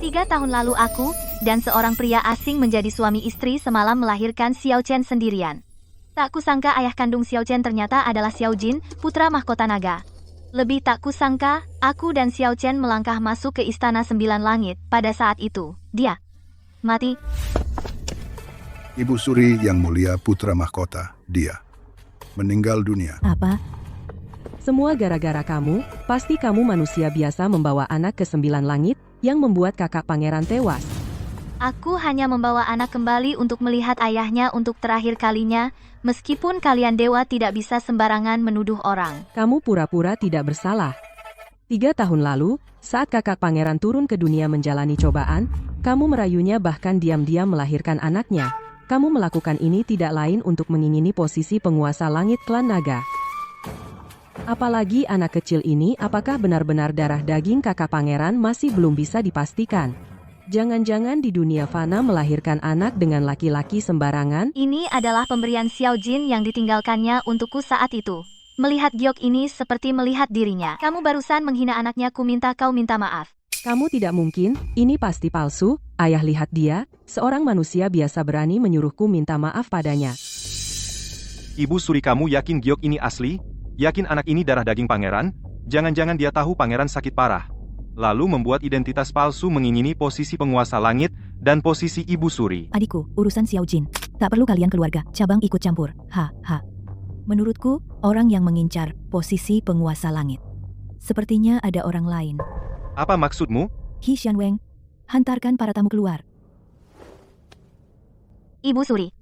3 tahun lalu aku dan seorang pria asing menjadi suami istri semalam melahirkan Xiao Chen sendirian. Tak kusangka ayah kandung Xiao Chen ternyata adalah Xiao Jin, putra mahkota naga. Lebih tak kusangka, aku dan Xiao Chen melangkah masuk ke Istana Sembilan Langit. Pada saat itu, dia mati. Ibu Suri yang mulia putra mahkota, dia meninggal dunia. Apa? Semua gara-gara kamu, pasti kamu manusia biasa membawa anak ke 9 langit yang membuat kakak pangeran tewas. Aku hanya membawa anak kembali untuk melihat ayahnya untuk terakhir kalinya, meskipun kalian dewa tidak bisa sembarangan menuduh orang. Kamu pura-pura tidak bersalah. 3 tahun lalu, saat kakak pangeran turun ke dunia menjalani cobaan, kamu merayunya bahkan diam-diam melahirkan anaknya. Kamu melakukan ini tidak lain untuk mengingini posisi penguasa langit klan naga. Apalagi anak kecil ini apakah benar-benar darah daging kakak pangeran masih belum bisa dipastikan. Jangan-jangan di dunia fana melahirkan anak dengan laki-laki sembarangan? Ini adalah pemberian Xiao Jin yang ditinggalkannya untukku saat itu. Melihat giok ini seperti melihat dirinya. Kamu barusan menghina anaknya, ku minta kau minta maaf. Kamu tidak mungkin, ini pasti palsu. Ayah, lihat dia, seorang manusia biasa berani menyuruhku minta maaf padanya. Ibu Suri, kamu yakin giok ini asli? Yakin anak ini darah daging pangeran? Jangan-jangan dia tahu pangeran sakit parah, lalu membuat identitas palsu mengingini posisi penguasa langit dan posisi Ibu Suri. Adikku, urusan Xiao Jin. Tak perlu kalian keluarga cabang ikut campur. Menurutku, orang yang mengincar posisi penguasa langit. Sepertinya ada orang lain. Apa maksudmu? He Xianweng, hantarkan para tamu keluar. Ibu Suri,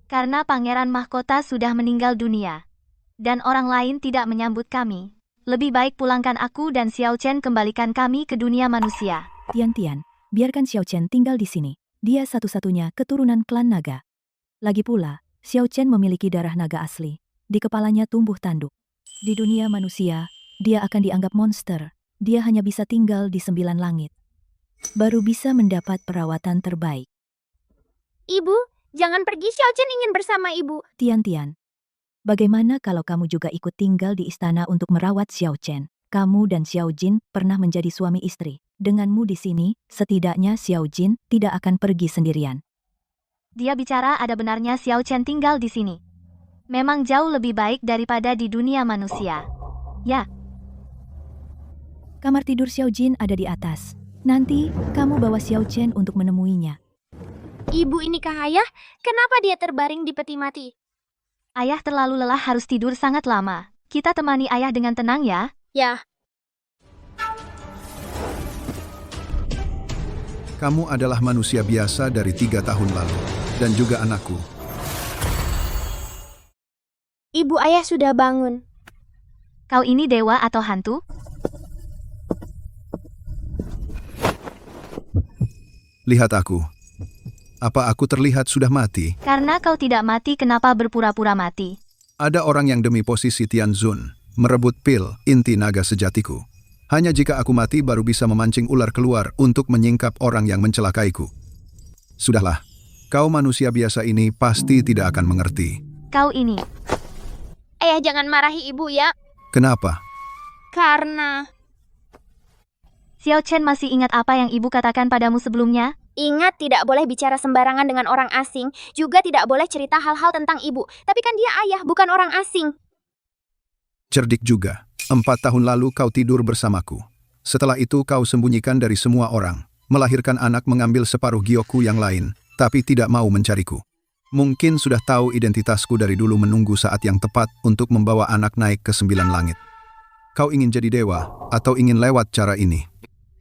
karena pangeran mahkota sudah meninggal dunia, dan orang lain tidak menyambut kami, lebih baik pulangkan aku dan Xiao Chen, kembalikan kami ke dunia manusia. Tian, biarkan Xiao Chen tinggal di sini. Dia satu-satunya keturunan klan naga. Lagi pula, Xiao Chen memiliki darah naga asli. Di kepalanya tumbuh tanduk. Di dunia manusia, dia akan dianggap monster. Dia hanya bisa tinggal di 9 langit. Baru bisa mendapat perawatan terbaik. Ibu, jangan pergi, Xiao Chen ingin bersama ibu. Tian, bagaimana kalau kamu juga ikut tinggal di istana untuk merawat Xiao Chen? Kamu dan Xiao Jin pernah menjadi suami istri. Denganmu di sini, setidaknya Xiao Jin tidak akan pergi sendirian. Dia bicara ada benarnya Xiao Chen tinggal di sini. Memang jauh lebih baik daripada di dunia manusia. Ya. Kamar tidur Xiao Jin ada di atas. Nanti, kamu bawa Xiao Chen untuk menemuinya. Ibu, inikah ayah? Kenapa dia terbaring di peti mati? Ayah terlalu lelah, harus tidur sangat lama. Kita temani ayah dengan tenang ya. Ya. Kamu adalah manusia biasa dari 3 tahun lalu, dan juga anakku. Ibu, ayah sudah bangun. Kau ini dewa atau hantu? Lihat aku. Apa aku terlihat sudah mati? Karena kau tidak mati, kenapa berpura-pura mati? Ada orang yang demi posisi Tianzun merebut pil inti naga sejatiku. Hanya jika aku mati baru bisa memancing ular keluar untuk menyingkap orang yang mencelakaiku. Sudahlah, kau manusia biasa ini pasti tidak akan mengerti. Kau ini. Ayah, jangan marahi ibu ya. Kenapa? Karena... Xiao Chen masih ingat apa yang ibu katakan padamu sebelumnya? Ingat, tidak boleh bicara sembarangan dengan orang asing. Juga tidak boleh cerita hal-hal tentang ibu. Tapi kan dia ayah, bukan orang asing. Cerdik juga. 4 tahun lalu kau tidur bersamaku. Setelah itu kau sembunyikan dari semua orang. Melahirkan anak, mengambil separuh giokku yang lain. Tapi tidak mau mencariku. Mungkin sudah tahu identitasku dari dulu, menunggu saat yang tepat untuk membawa anak naik ke 9 langit. Kau ingin jadi dewa, atau ingin lewat cara ini?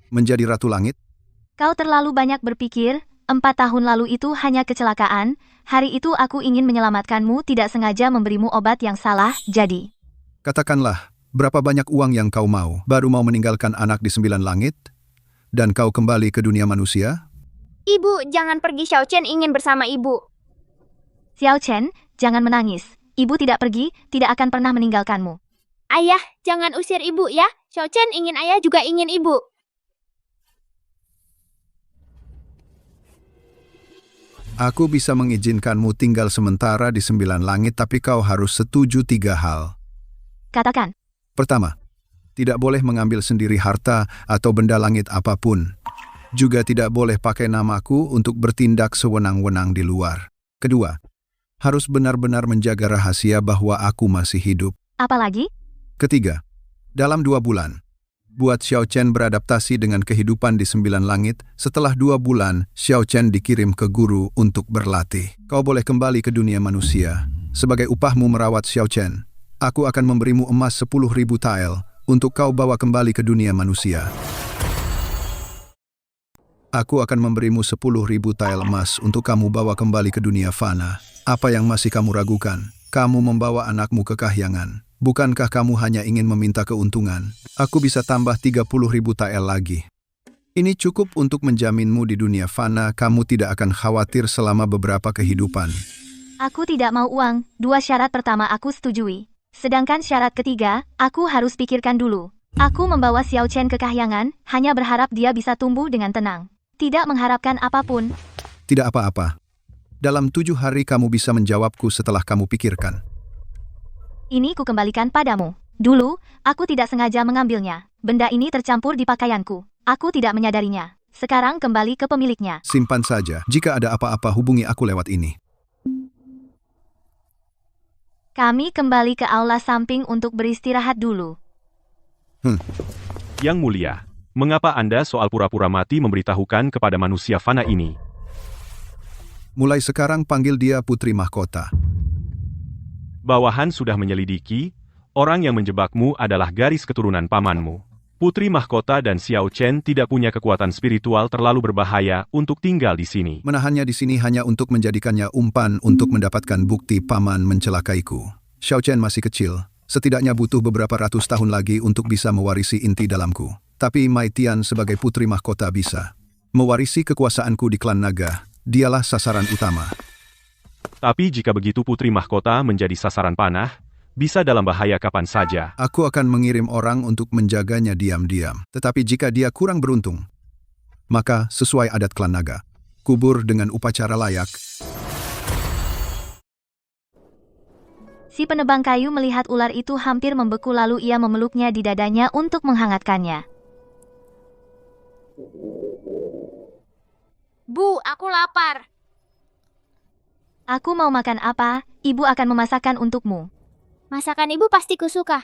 Menjadi ratu langit? Kau terlalu banyak berpikir. 4 tahun lalu itu hanya kecelakaan. Hari itu aku ingin menyelamatkanmu, tidak sengaja memberimu obat yang salah, jadi... Katakanlah, berapa banyak uang yang kau mau, baru mau meninggalkan anak di 9 langit? Dan kau kembali ke dunia manusia? Ibu, jangan pergi, Xiao Chen ingin bersama ibu. Xiao Chen, jangan menangis. Ibu tidak pergi, tidak akan pernah meninggalkanmu. Ayah, jangan usir ibu ya. Xiao Chen ingin ayah juga ingin ibu. Aku bisa mengizinkanmu tinggal sementara di 9 langit, tapi kau harus setuju 3 hal. Katakan. Pertama, tidak boleh mengambil sendiri harta atau benda langit apapun. Juga tidak boleh pakai namaku untuk bertindak sewenang-wenang di luar. Kedua, harus benar-benar menjaga rahasia bahwa aku masih hidup. Apalagi? Ketiga, dalam 2 bulan, buat Xiao Chen beradaptasi dengan kehidupan di 9 langit. Setelah 2 bulan, Xiao Chen dikirim ke guru untuk berlatih. Kau boleh kembali ke dunia manusia. Sebagai upahmu merawat Xiao Chen, aku akan memberimu emas 10.000 tael untuk kau bawa kembali ke dunia manusia. Aku akan memberimu 10.000 tael emas untuk kamu bawa kembali ke dunia fana. Apa yang masih kamu ragukan? Kamu membawa anakmu ke kahyangan. Bukankah kamu hanya ingin meminta keuntungan? Aku bisa tambah 30.000 tael lagi. Ini cukup untuk menjaminmu di dunia fana kamu tidak akan khawatir selama beberapa kehidupan. Aku tidak mau uang. 2 syarat pertama aku setujui. Sedangkan syarat ketiga, aku harus pikirkan dulu. Aku membawa Xiao Chen ke kahyangan, hanya berharap dia bisa tumbuh dengan tenang. Tidak mengharapkan apapun. Tidak apa-apa. Dalam 7 hari kamu bisa menjawabku setelah kamu pikirkan. Ini ku kembalikan padamu. Dulu, aku tidak sengaja mengambilnya. Benda ini tercampur di pakaianku. Aku tidak menyadarinya. Sekarang kembali ke pemiliknya. Simpan saja. Jika ada apa-apa hubungi aku lewat ini. Kami kembali ke aula samping untuk beristirahat dulu. Yang mulia, mengapa Anda soal pura-pura mati memberitahukan kepada manusia fana ini? Mulai sekarang panggil dia Putri Mahkota. Bawahan sudah menyelidiki, orang yang menjebakmu adalah garis keturunan pamanmu. Putri Mahkota dan Xiao Chen tidak punya kekuatan spiritual terlalu berbahaya untuk tinggal di sini. Menahannya di sini hanya untuk menjadikannya umpan untuk mendapatkan bukti paman mencelakaiku. Xiao Chen masih kecil, setidaknya butuh beberapa ratus tahun lagi untuk bisa mewarisi inti dalamku. Tapi Mai Tian sebagai Putri Mahkota bisa mewarisi kekuasaanku di klan naga. Dialah sasaran utama. Tapi jika begitu Putri Mahkota menjadi sasaran panah, bisa dalam bahaya kapan saja. Aku akan mengirim orang untuk menjaganya diam-diam. Tetapi jika dia kurang beruntung, maka sesuai adat klan naga, kubur dengan upacara layak. Si penebang kayu melihat ular itu hampir membeku lalu ia memeluknya di dadanya untuk menghangatkannya. Bu, aku lapar. Aku mau makan apa? Ibu akan memasakkan untukmu. Masakan ibu pasti kusuka.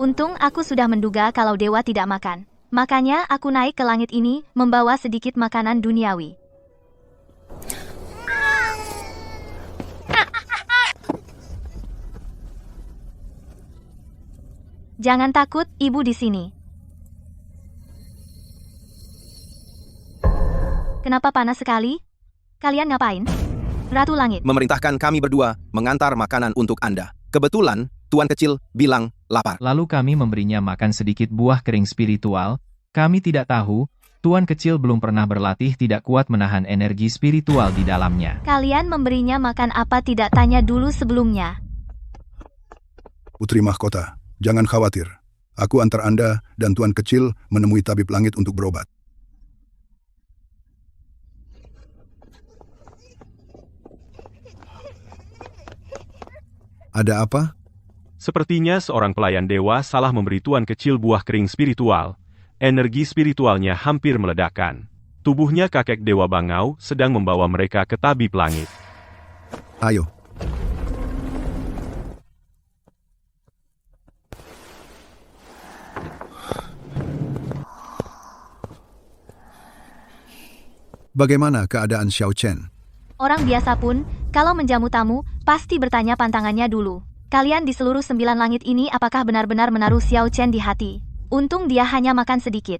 Untung aku sudah menduga kalau dewa tidak makan. Makanya aku naik ke langit ini, membawa sedikit makanan duniawi. Jangan takut, ibu di sini. Kenapa panas sekali? Kalian ngapain? Ratu Langit. Memerintahkan kami berdua mengantar makanan untuk Anda. Kebetulan, Tuan Kecil bilang lapar. Lalu kami memberinya makan sedikit buah kering spiritual. Kami tidak tahu, Tuan Kecil belum pernah berlatih tidak kuat menahan energi spiritual di dalamnya. Kalian memberinya makan apa tidak tanya dulu sebelumnya. Putri Mahkota, jangan khawatir. Aku antar Anda dan Tuan Kecil menemui tabib langit untuk berobat. Ada apa? Sepertinya seorang pelayan dewa salah memberi Tuan Kecil buah kering spiritual. Energi spiritualnya hampir meledakkan. Tubuhnya kakek Dewa Bangau sedang membawa mereka ke tabib langit. Ayo. Bagaimana keadaan Xiao Chen? Orang biasa pun, kalau menjamu tamu, pasti bertanya pantangannya dulu. Kalian di seluruh 9 langit ini apakah benar-benar menaruh Xiao Chen di hati? Untung dia hanya makan sedikit.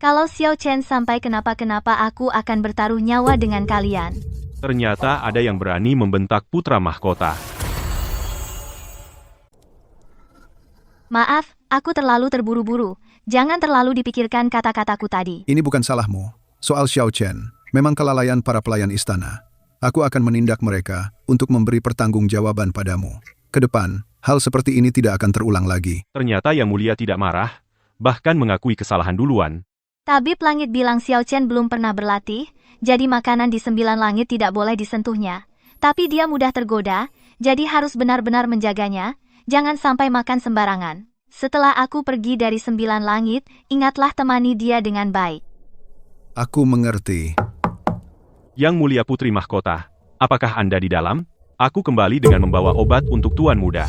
Kalau Xiao Chen sampai kenapa-kenapa aku akan bertaruh nyawa dengan kalian. Ternyata ada yang berani membentak putra mahkota. Maaf, aku terlalu terburu-buru. Jangan terlalu dipikirkan kata-kataku tadi. Ini bukan salahmu. Soal Xiao Chen, memang kelalaian para pelayan istana. Aku akan menindak mereka untuk memberi pertanggungjawaban padamu. Ke depan, hal seperti ini tidak akan terulang lagi. Ternyata Yang Mulia tidak marah, bahkan mengakui kesalahan duluan. Tabib langit bilang Xiao Chen belum pernah berlatih, jadi makanan di 9 langit tidak boleh disentuhnya. Tapi dia mudah tergoda, jadi harus benar-benar menjaganya, jangan sampai makan sembarangan. Setelah aku pergi dari 9 langit, ingatlah temani dia dengan baik. Aku mengerti. Yang mulia Putri Mahkota, apakah Anda di dalam? Aku kembali dengan membawa obat untuk Tuan Muda.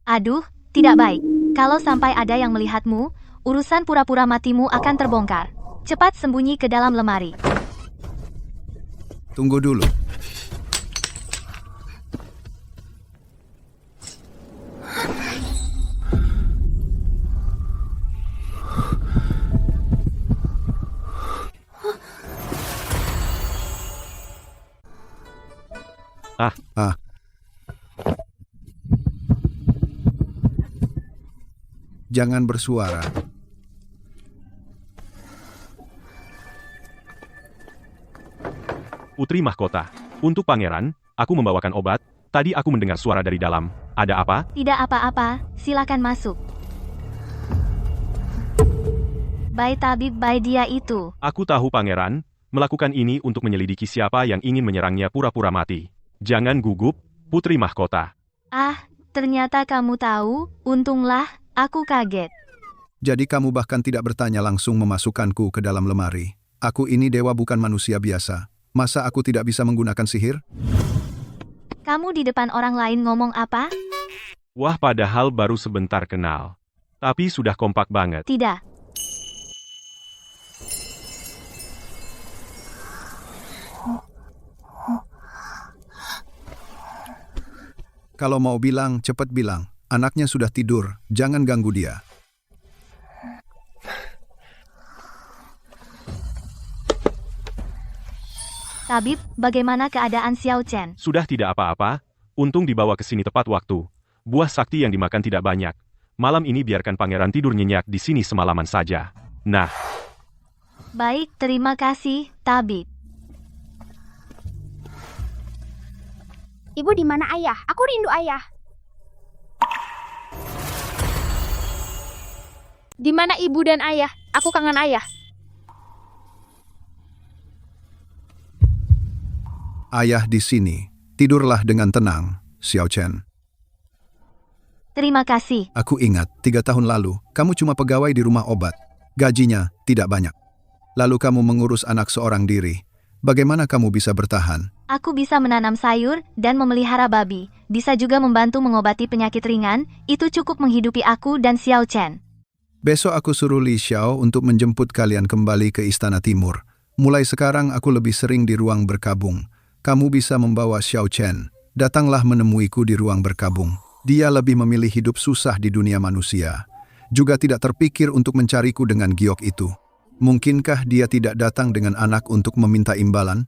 Aduh, tidak baik. Kalau sampai ada yang melihatmu, urusan pura-pura matimu akan terbongkar. Cepat sembunyi ke dalam lemari. Tunggu dulu. Ah, Jangan bersuara. Putri Mahkota, untuk Pangeran, aku membawakan obat. Tadi aku mendengar suara dari dalam. Ada apa? Tidak apa-apa, silakan masuk. Baik tabib, baik dia itu. Aku tahu Pangeran, melakukan ini untuk menyelidiki siapa yang ingin menyerangnya pura-pura mati. Jangan gugup, Putri Mahkota. Ah, ternyata kamu tahu, untunglah, aku kaget. Jadi kamu bahkan tidak bertanya langsung memasukkanku ke dalam lemari. Aku ini dewa bukan manusia biasa. Masa aku tidak bisa menggunakan sihir? Kamu di depan orang lain ngomong apa? Wah, padahal baru sebentar kenal. Tapi sudah kompak banget. Tidak. Kalau mau bilang, cepat bilang. Anaknya sudah tidur, jangan ganggu dia. Tabib, bagaimana keadaan Xiao Chen? Sudah tidak apa-apa, untung dibawa ke sini tepat waktu. Buah sakti yang dimakan tidak banyak. Malam ini biarkan Pangeran tidur nyenyak di sini semalaman saja. Nah, Baik, terima kasih, Tabib. Ibu di mana ayah? Aku rindu ayah. Di mana ibu dan ayah? Aku kangen ayah. Ayah di sini. Tidurlah dengan tenang, Xiao Chen. Terima kasih. Aku ingat, 3 tahun lalu, kamu cuma pegawai di rumah obat. Gajinya tidak banyak. Lalu kamu mengurus anak seorang diri. Bagaimana kamu bisa bertahan? Aku bisa menanam sayur dan memelihara babi. Bisa juga membantu mengobati penyakit ringan. Itu cukup menghidupi aku dan Xiao Chen. Besok aku suruh Li Xiao untuk menjemput kalian kembali ke Istana Timur. Mulai sekarang aku lebih sering di ruang berkabung. Kamu bisa membawa Xiao Chen. Datanglah menemuiku di ruang berkabung. Dia lebih memilih hidup susah di dunia manusia. Juga tidak terpikir untuk mencariku dengan giok itu. Mungkinkah dia tidak datang dengan anak untuk meminta imbalan?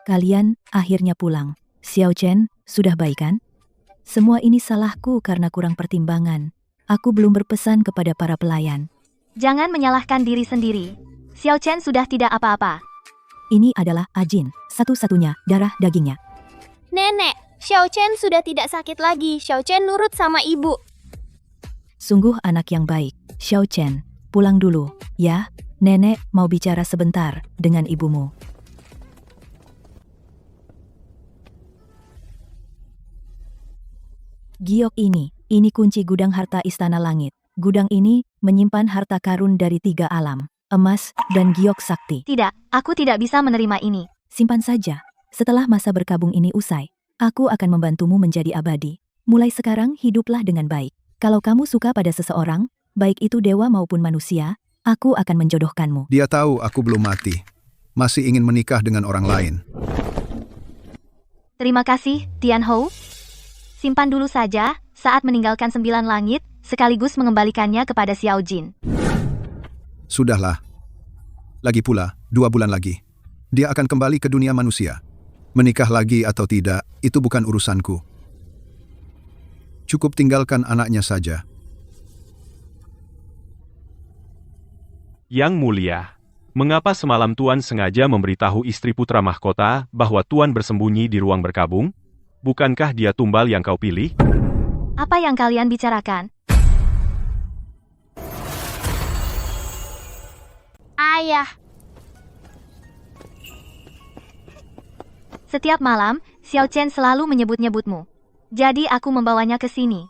Kalian akhirnya pulang. Xiao Chen, sudah baik kan? Semua ini salahku karena kurang pertimbangan. Aku belum berpesan kepada para pelayan. Jangan menyalahkan diri sendiri. Xiao Chen sudah tidak apa-apa. Ini adalah Ajin, satu-satunya darah dagingnya. Nenek, Xiao Chen sudah tidak sakit lagi. Xiao Chen nurut sama ibu. Sungguh anak yang baik. Xiao Chen, pulang dulu, ya. Nenek mau bicara sebentar dengan ibumu. Giok ini kunci gudang harta Istana Langit. Gudang ini menyimpan harta karun dari 3 alam, emas dan giok sakti. Tidak, aku tidak bisa menerima ini. Simpan saja. Setelah masa berkabung ini usai, aku akan membantumu menjadi abadi. Mulai sekarang hiduplah dengan baik. Kalau kamu suka pada seseorang, baik itu dewa maupun manusia, aku akan menjodohkanmu. Dia tahu aku belum mati. Masih ingin menikah dengan orang lain. Terima kasih, Tian Hou. Simpan dulu saja, saat meninggalkan 9 langit, sekaligus mengembalikannya kepada Xiao Jin. Sudahlah. Lagi pula, 2 bulan lagi. Dia akan kembali ke dunia manusia. Menikah lagi atau tidak, itu bukan urusanku. Cukup tinggalkan anaknya saja. Yang mulia, mengapa semalam Tuan sengaja memberitahu istri putra mahkota bahwa Tuan bersembunyi di ruang berkabung? Bukankah dia tumbal yang kau pilih? Apa yang kalian bicarakan? Ayah. Setiap malam, Xiao Chen selalu menyebut-nyebutmu. Jadi aku membawanya ke sini.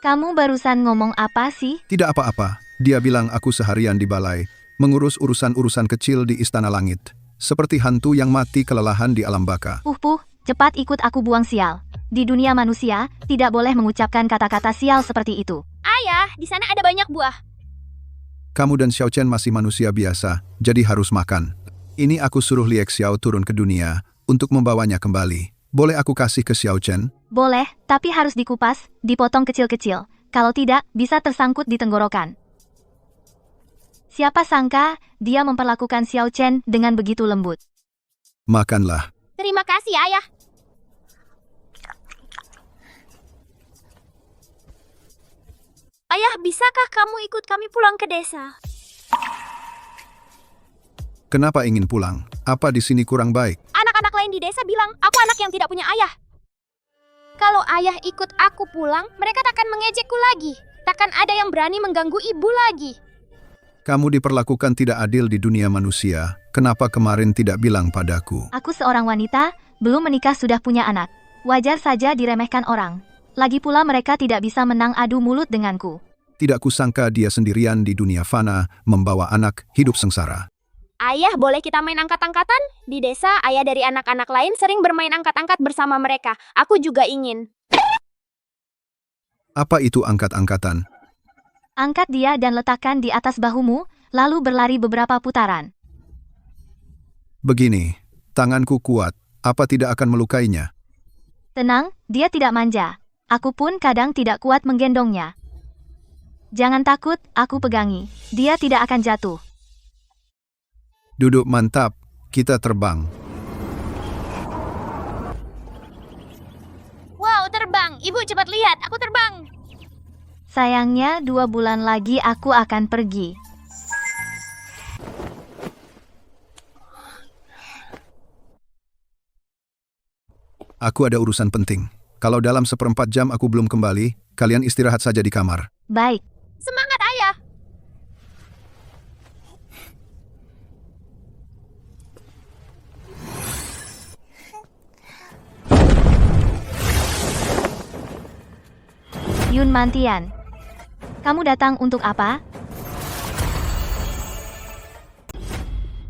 Kamu barusan ngomong apa sih? Tidak apa-apa, dia bilang aku seharian di balai, mengurus urusan-urusan kecil di Istana Langit. Seperti hantu yang mati kelelahan di alam baka. Puh, cepat ikut aku buang sial. Di dunia manusia, tidak boleh mengucapkan kata-kata sial seperti itu. Ayah, di sana ada banyak buah. Kamu dan Xiao Chen masih manusia biasa, jadi harus makan. Ini aku suruh Liek Xiao turun ke dunia untuk membawanya kembali. Boleh aku kasih ke Xiao Chen? Boleh, tapi harus dikupas, dipotong kecil-kecil. Kalau tidak, bisa tersangkut di tenggorokan. Siapa sangka, dia memperlakukan Xiao Chen dengan begitu lembut. Makanlah. Terima kasih, Ayah. Ayah, bisakah kamu ikut kami pulang ke desa? Kenapa ingin pulang? Apa di sini kurang baik? Anak-anak lain di desa bilang, aku anak yang tidak punya ayah. Kalau ayah ikut aku pulang, mereka takkan mengejekku lagi. Takkan ada yang berani mengganggu ibu lagi. Kamu diperlakukan tidak adil di dunia manusia. Kenapa kemarin tidak bilang padaku? Aku seorang wanita, belum menikah sudah punya anak. Wajar saja diremehkan orang. Lagi pula mereka tidak bisa menang adu mulut denganku. Tidak kusangka dia sendirian di dunia fana, membawa anak hidup sengsara. Ayah, boleh kita main angkat-angkatan? Di desa, ayah dari anak-anak lain sering bermain angkat-angkat bersama mereka. Aku juga ingin. Apa itu angkat-angkatan? Angkat dia dan letakkan di atas bahumu, lalu berlari beberapa putaran. Begini, tanganku kuat, apa tidak akan melukainya? Tenang, dia tidak manja. Aku pun kadang tidak kuat menggendongnya. Jangan takut, aku pegangi. Dia tidak akan jatuh. Duduk mantap, kita terbang. Wow, terbang. Ibu cepat lihat, aku terbang. Sayangnya 2 bulan lagi aku akan pergi. Aku ada urusan penting. Kalau dalam 1/4 jam aku belum kembali, kalian istirahat saja di kamar. Baik. Semangat, ayah. Yun Mantian. Kamu datang untuk apa?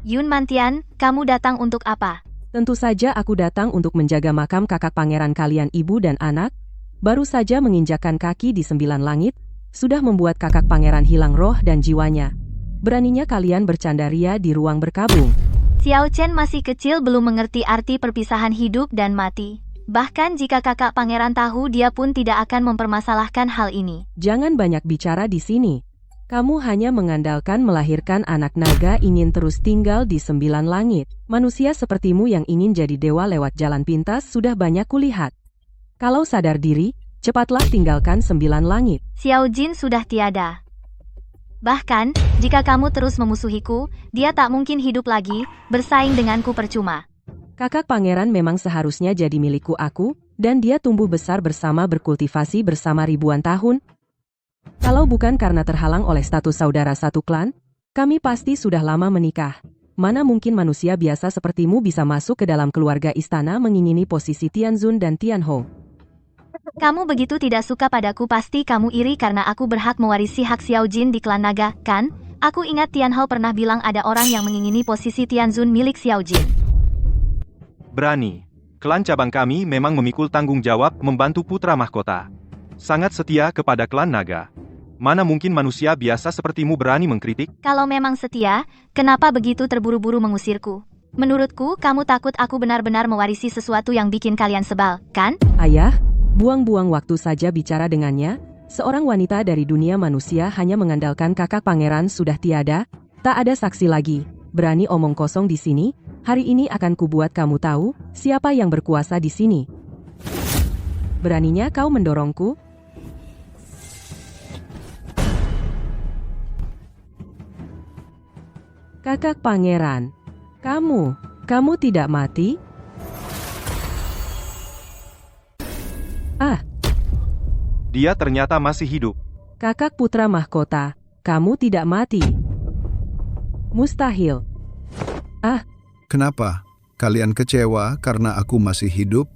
Yun Mantian, kamu datang untuk apa? Tentu saja aku datang untuk menjaga makam kakak pangeran kalian ibu dan anak. Baru saja menginjakkan kaki di 9 langit, sudah membuat kakak pangeran hilang roh dan jiwanya. Beraninya kalian bercanda ria di ruang berkabung. Xiao Chen masih kecil belum mengerti arti perpisahan hidup dan mati. Bahkan jika kakak pangeran tahu, dia pun tidak akan mempermasalahkan hal ini. Jangan banyak bicara di sini. Kamu hanya mengandalkan melahirkan anak naga ingin terus tinggal di 9 langit. Manusia sepertimu yang ingin jadi dewa lewat jalan pintas sudah banyak kulihat. Kalau sadar diri, cepatlah tinggalkan 9 langit. Xiao Jin sudah tiada. Bahkan, jika kamu terus memusuhiku, dia tak mungkin hidup lagi, bersaing denganku percuma. Kakak pangeran memang seharusnya jadi milikku aku, dan dia tumbuh besar bersama berkultivasi bersama ribuan tahun. Kalau bukan karena terhalang oleh status saudara satu klan, kami pasti sudah lama menikah. Mana mungkin manusia biasa sepertimu bisa masuk ke dalam keluarga istana mengingini posisi Tianzun dan Tianhou. Kamu begitu tidak suka padaku, pasti kamu iri karena aku berhak mewarisi hak Xiao Jin di klan naga, kan? Aku ingat Tianhou pernah bilang ada orang yang mengingini posisi Tianzun milik Xiao Jin. Berani. Klan cabang kami memang memikul tanggung jawab membantu putra mahkota. Sangat setia kepada klan naga. Mana mungkin manusia biasa sepertimu berani mengkritik? Kalau memang setia, kenapa begitu terburu-buru mengusirku? Menurutku, kamu takut aku benar-benar mewarisi sesuatu yang bikin kalian sebal, kan? Ayah, buang-buang waktu saja bicara dengannya. Seorang wanita dari dunia manusia hanya mengandalkan kakak pangeran sudah tiada, tak ada saksi lagi. Berani omong kosong di sini. Hari ini akan kubuat kamu tahu siapa yang berkuasa di sini. Beraninya kau mendorongku? Kakak pangeran, kamu tidak mati? Ah, Dia ternyata masih hidup. kakak putra mahkota, kamu tidak mati. Mustahil. Kenapa? Kalian kecewa karena aku masih hidup?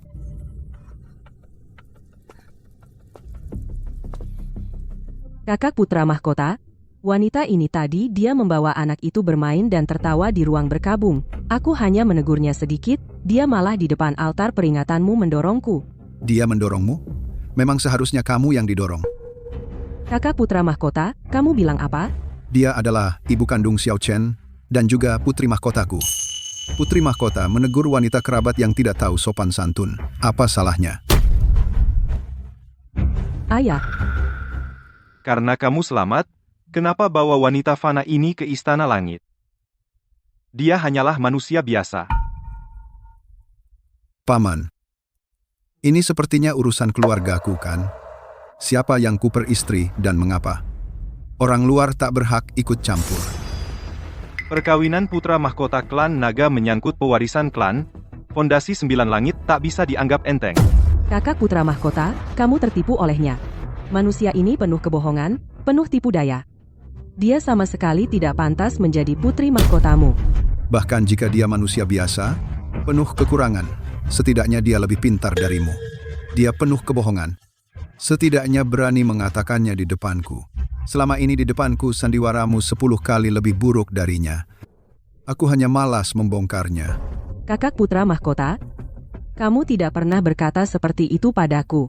Kakak putra mahkota, wanita ini tadi dia membawa anak itu bermain dan tertawa di ruang berkabung. Aku hanya menegurnya sedikit, dia malah di depan altar peringatanmu mendorongku. Dia mendorongmu? Memang seharusnya kamu yang didorong. Kakak putra mahkota, kamu bilang apa? Dia adalah ibu kandung Xiao Chen dan juga putri mahkotaku. Putri mahkota menegur wanita kerabat yang tidak tahu sopan santun. Apa salahnya? Ayah, Karena kamu selamat, kenapa bawa wanita fana ini ke istana langit? Dia hanyalah manusia biasa. Paman, ini sepertinya urusan keluargaku kan? Siapa yang kuperistri dan mengapa? Orang luar tak berhak ikut campur. Perkawinan putra mahkota klan naga menyangkut pewarisan klan, fondasi 9 langit tak bisa dianggap enteng. kakak putra mahkota, kamu tertipu olehnya. Manusia ini penuh kebohongan, penuh tipu daya. Dia sama sekali tidak pantas menjadi putri mahkotamu. Bahkan jika dia manusia biasa, penuh kekurangan, setidaknya dia lebih pintar darimu. Dia penuh kebohongan. Setidaknya berani mengatakannya di depanku. Selama ini di depanku sandiwaramu 10 kali lebih buruk darinya. Aku hanya malas membongkarnya. Kakak putra mahkota, kamu tidak pernah berkata seperti itu padaku.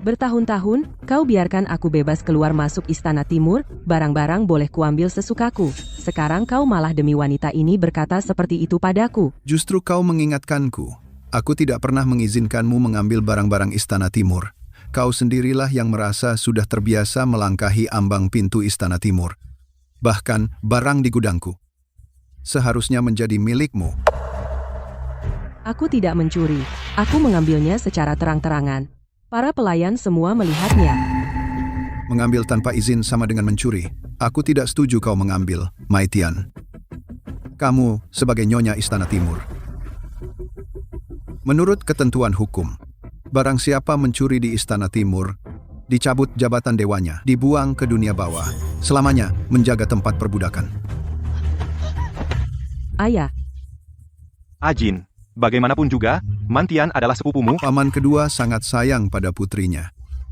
Bertahun-tahun, kau biarkan aku bebas keluar masuk istana timur, barang-barang boleh kuambil sesukaku. Sekarang kau malah demi wanita ini berkata seperti itu padaku. Justru kau mengingatkanku. Aku tidak pernah mengizinkanmu mengambil barang-barang istana timur. Kau sendirilah yang merasa sudah terbiasa melangkahi ambang pintu istana timur. Bahkan barang di gudangku seharusnya menjadi milikmu. Aku tidak mencuri, aku mengambilnya secara terang-terangan. Para pelayan semua melihatnya. Mengambil tanpa izin sama dengan mencuri. Aku tidak setuju kau mengambil, Mai Tian. Kamu sebagai nyonya istana timur. Menurut ketentuan hukum, barang siapa mencuri di istana timur, dicabut jabatan dewanya, dibuang ke dunia bawah, selamanya menjaga tempat perbudakan. Ayah, Ajin, bagaimanapun juga, Mantian adalah sepupumu. Paman kedua sangat sayang pada putrinya.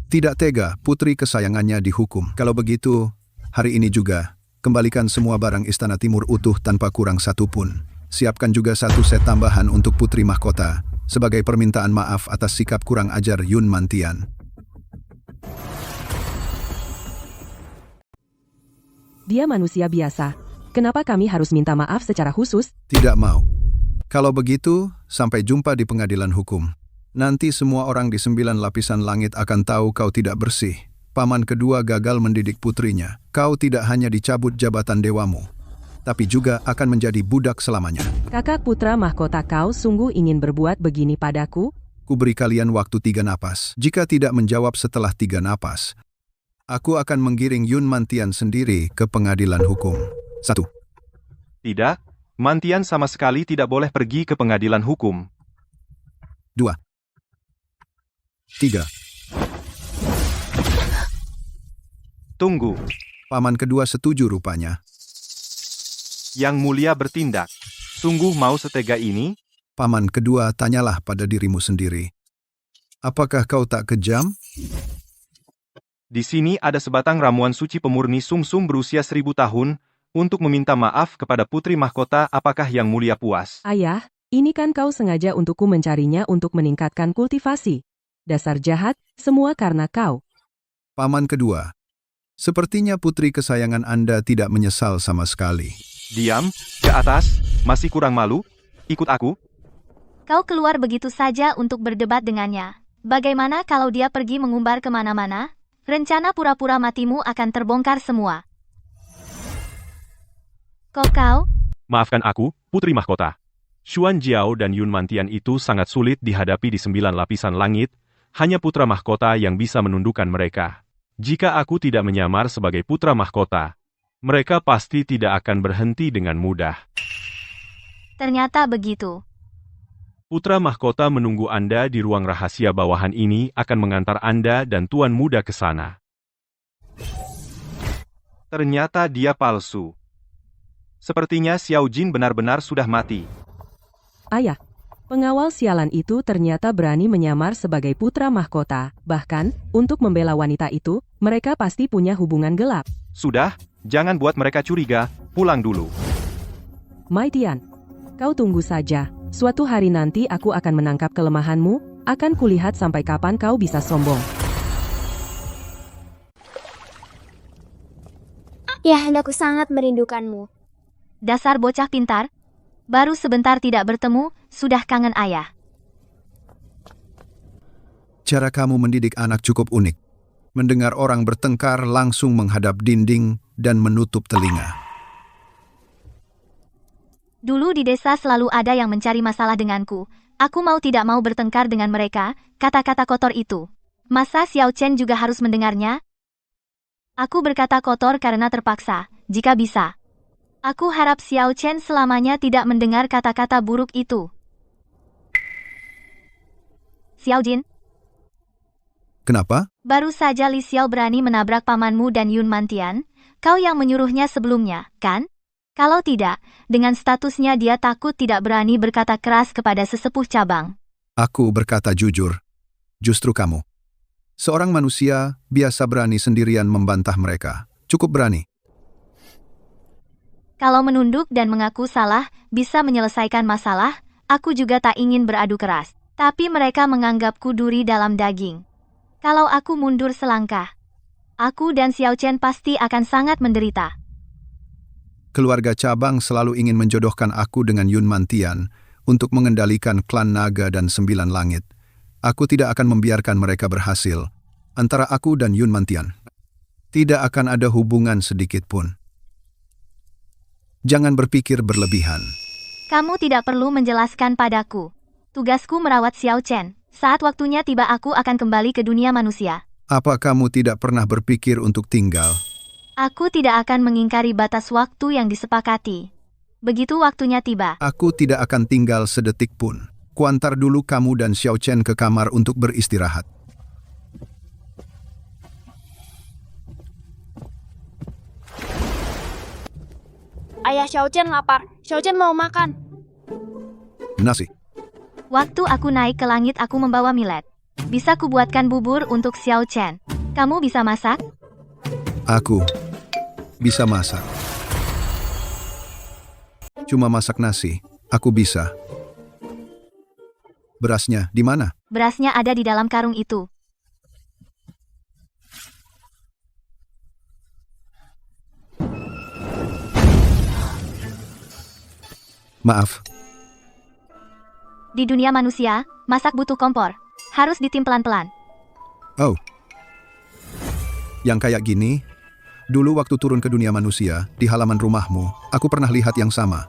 Tidak tega putri kesayangannya dihukum. Kalau begitu, hari ini juga, kembalikan semua barang istana timur utuh tanpa kurang satu pun. Siapkan juga 1 set tambahan untuk putri mahkota, sebagai permintaan maaf atas sikap kurang ajar Yun Mantian. dia manusia biasa. Kenapa kami harus minta maaf secara khusus? Tidak mau. Kalau begitu, sampai jumpa di pengadilan hukum. Nanti semua orang di 9 lapisan langit akan tahu kau tidak bersih. Paman kedua gagal mendidik putrinya. Kau tidak hanya dicabut jabatan dewamu, tapi juga akan menjadi budak selamanya. Kakak putra mahkota, kau sungguh ingin berbuat begini padaku? Kuberi kalian waktu 3 napas. Jika tidak menjawab setelah 3 napas, aku akan menggiring Yun Mantian sendiri ke pengadilan hukum. 1. Tidak, Mantian sama sekali tidak boleh pergi ke pengadilan hukum. 2. 3. Tunggu, Paman kedua setuju rupanya. Yang Mulia bertindak. Sungguh mau setega ini? Paman kedua, tanyalah pada dirimu sendiri. Apakah kau tak kejam? Di sini ada sebatang ramuan suci pemurni sumsum berusia 1000 tahun, untuk meminta maaf kepada putri mahkota. Apakah Yang Mulia puas? Ayah, ini kan kau sengaja untukku mencarinya untuk meningkatkan kultivasi. Dasar jahat, semua karena kau. Paman kedua, sepertinya putri kesayangan Anda tidak menyesal sama sekali. Diam, ke atas, masih kurang malu? Ikut aku. Kau keluar begitu saja untuk berdebat dengannya. Bagaimana kalau dia pergi mengumbar kemana-mana? Rencana pura-pura matimu akan terbongkar semua. Kau? Maafkan aku, putri mahkota. Xuan Jiao dan Yun Mantian itu sangat sulit dihadapi di 9 lapisan langit, hanya putra mahkota yang bisa menundukkan mereka. Jika aku tidak menyamar sebagai putra mahkota, mereka pasti tidak akan berhenti dengan mudah. Ternyata begitu. Putra mahkota menunggu Anda di ruang rahasia bawahan ini akan mengantar Anda dan Tuan Muda ke sana. Ternyata dia palsu. Sepertinya Xiao Jin benar-benar sudah mati. Ayah, pengawal sialan itu ternyata berani menyamar sebagai putra mahkota. Bahkan, untuk membela wanita itu, mereka pasti punya hubungan gelap. Sudah, jangan buat mereka curiga, pulang dulu. Mai Tian, kau tunggu saja. Suatu hari nanti aku akan menangkap kelemahanmu, akan kulihat sampai kapan kau bisa sombong. Ya, aku sangat merindukanmu. Dasar bocah pintar. Baru sebentar tidak bertemu, sudah kangen ayah. Cara kamu mendidik anak cukup unik. Mendengar orang bertengkar langsung menghadap dinding dan menutup telinga. Dulu di desa selalu ada yang mencari masalah denganku. Aku mau tidak mau bertengkar dengan mereka, kata-kata kotor itu. Masa Xiao Chen juga harus mendengarnya? Aku berkata kotor karena terpaksa, jika bisa. Aku harap Xiao Chen selamanya tidak mendengar kata-kata buruk itu. Xiao Jin, Kenapa? baru saja Li Xiao berani menabrak pamanmu dan Yun Mantian. Kau yang menyuruhnya sebelumnya, kan? Kalau tidak, dengan statusnya dia takut tidak berani berkata keras kepada sesepuh cabang. Aku berkata jujur. Justru kamu. Seorang manusia biasa berani sendirian membantah mereka. Cukup berani. Kalau menunduk dan mengaku salah bisa menyelesaikan masalah, aku juga tak ingin beradu keras. Tapi mereka menganggapku duri dalam daging. Kalau aku mundur selangkah, aku dan Xiao Chen pasti akan sangat menderita. Keluarga cabang selalu ingin menjodohkan aku dengan Yun Mantian untuk mengendalikan klan naga dan 9 langit. Aku tidak akan membiarkan mereka berhasil. Antara aku dan Yun Mantian, tidak akan ada hubungan sedikit pun. Jangan berpikir berlebihan. Kamu tidak perlu menjelaskan padaku. Tugasku merawat Xiao Chen. Saat waktunya tiba aku akan kembali ke dunia manusia. Apa kamu tidak pernah berpikir untuk tinggal? Aku tidak akan mengingkari batas waktu yang disepakati. Begitu waktunya tiba. Aku tidak akan tinggal sedetik pun. Kuantar dulu kamu dan Xiao Chen ke kamar untuk beristirahat. Ayah, Xiao Chen lapar. Xiao Chen mau makan. Nasi. Waktu aku naik ke langit aku membawa millet. Bisa kubuatkan bubur untuk Xiao Chen. Kamu bisa masak? Aku bisa masak. Cuma masak nasi, aku bisa. Berasnya di mana? Berasnya ada di dalam karung itu. Maaf, Di dunia manusia, masak butuh kompor. Harus ditim pelan-pelan. oh. Yang kayak gini, dulu waktu turun ke dunia manusia, di halaman rumahmu, aku pernah lihat yang sama.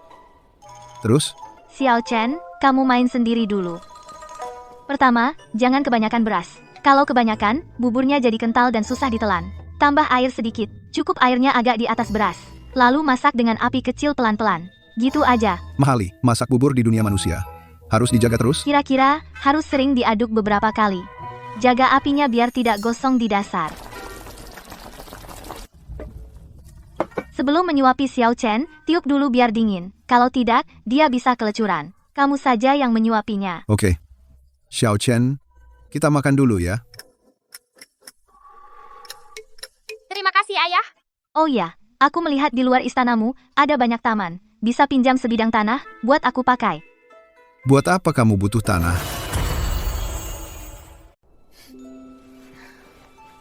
Terus? Xiao Chen, kamu main sendiri dulu. Pertama, jangan kebanyakan beras. Kalau kebanyakan, buburnya jadi kental dan susah ditelan. Tambah air sedikit, cukup airnya agak di atas beras. Lalu masak dengan api kecil pelan-pelan. Gitu aja. Mahali, masak bubur di dunia manusia. Harus dijaga terus? Kira-kira, harus sering diaduk beberapa kali. Jaga apinya biar tidak gosong di dasar. Sebelum menyuapi Xiao Chen, tiup dulu biar dingin. Kalau tidak, dia bisa kelecuran. Kamu saja yang menyuapinya. Oke. Xiao Chen, kita makan dulu ya. Terima kasih, Ayah. Oh ya, aku melihat di luar istanamu, ada banyak taman. Bisa pinjam sebidang tanah, buat aku pakai. Buat apa kamu butuh tanah?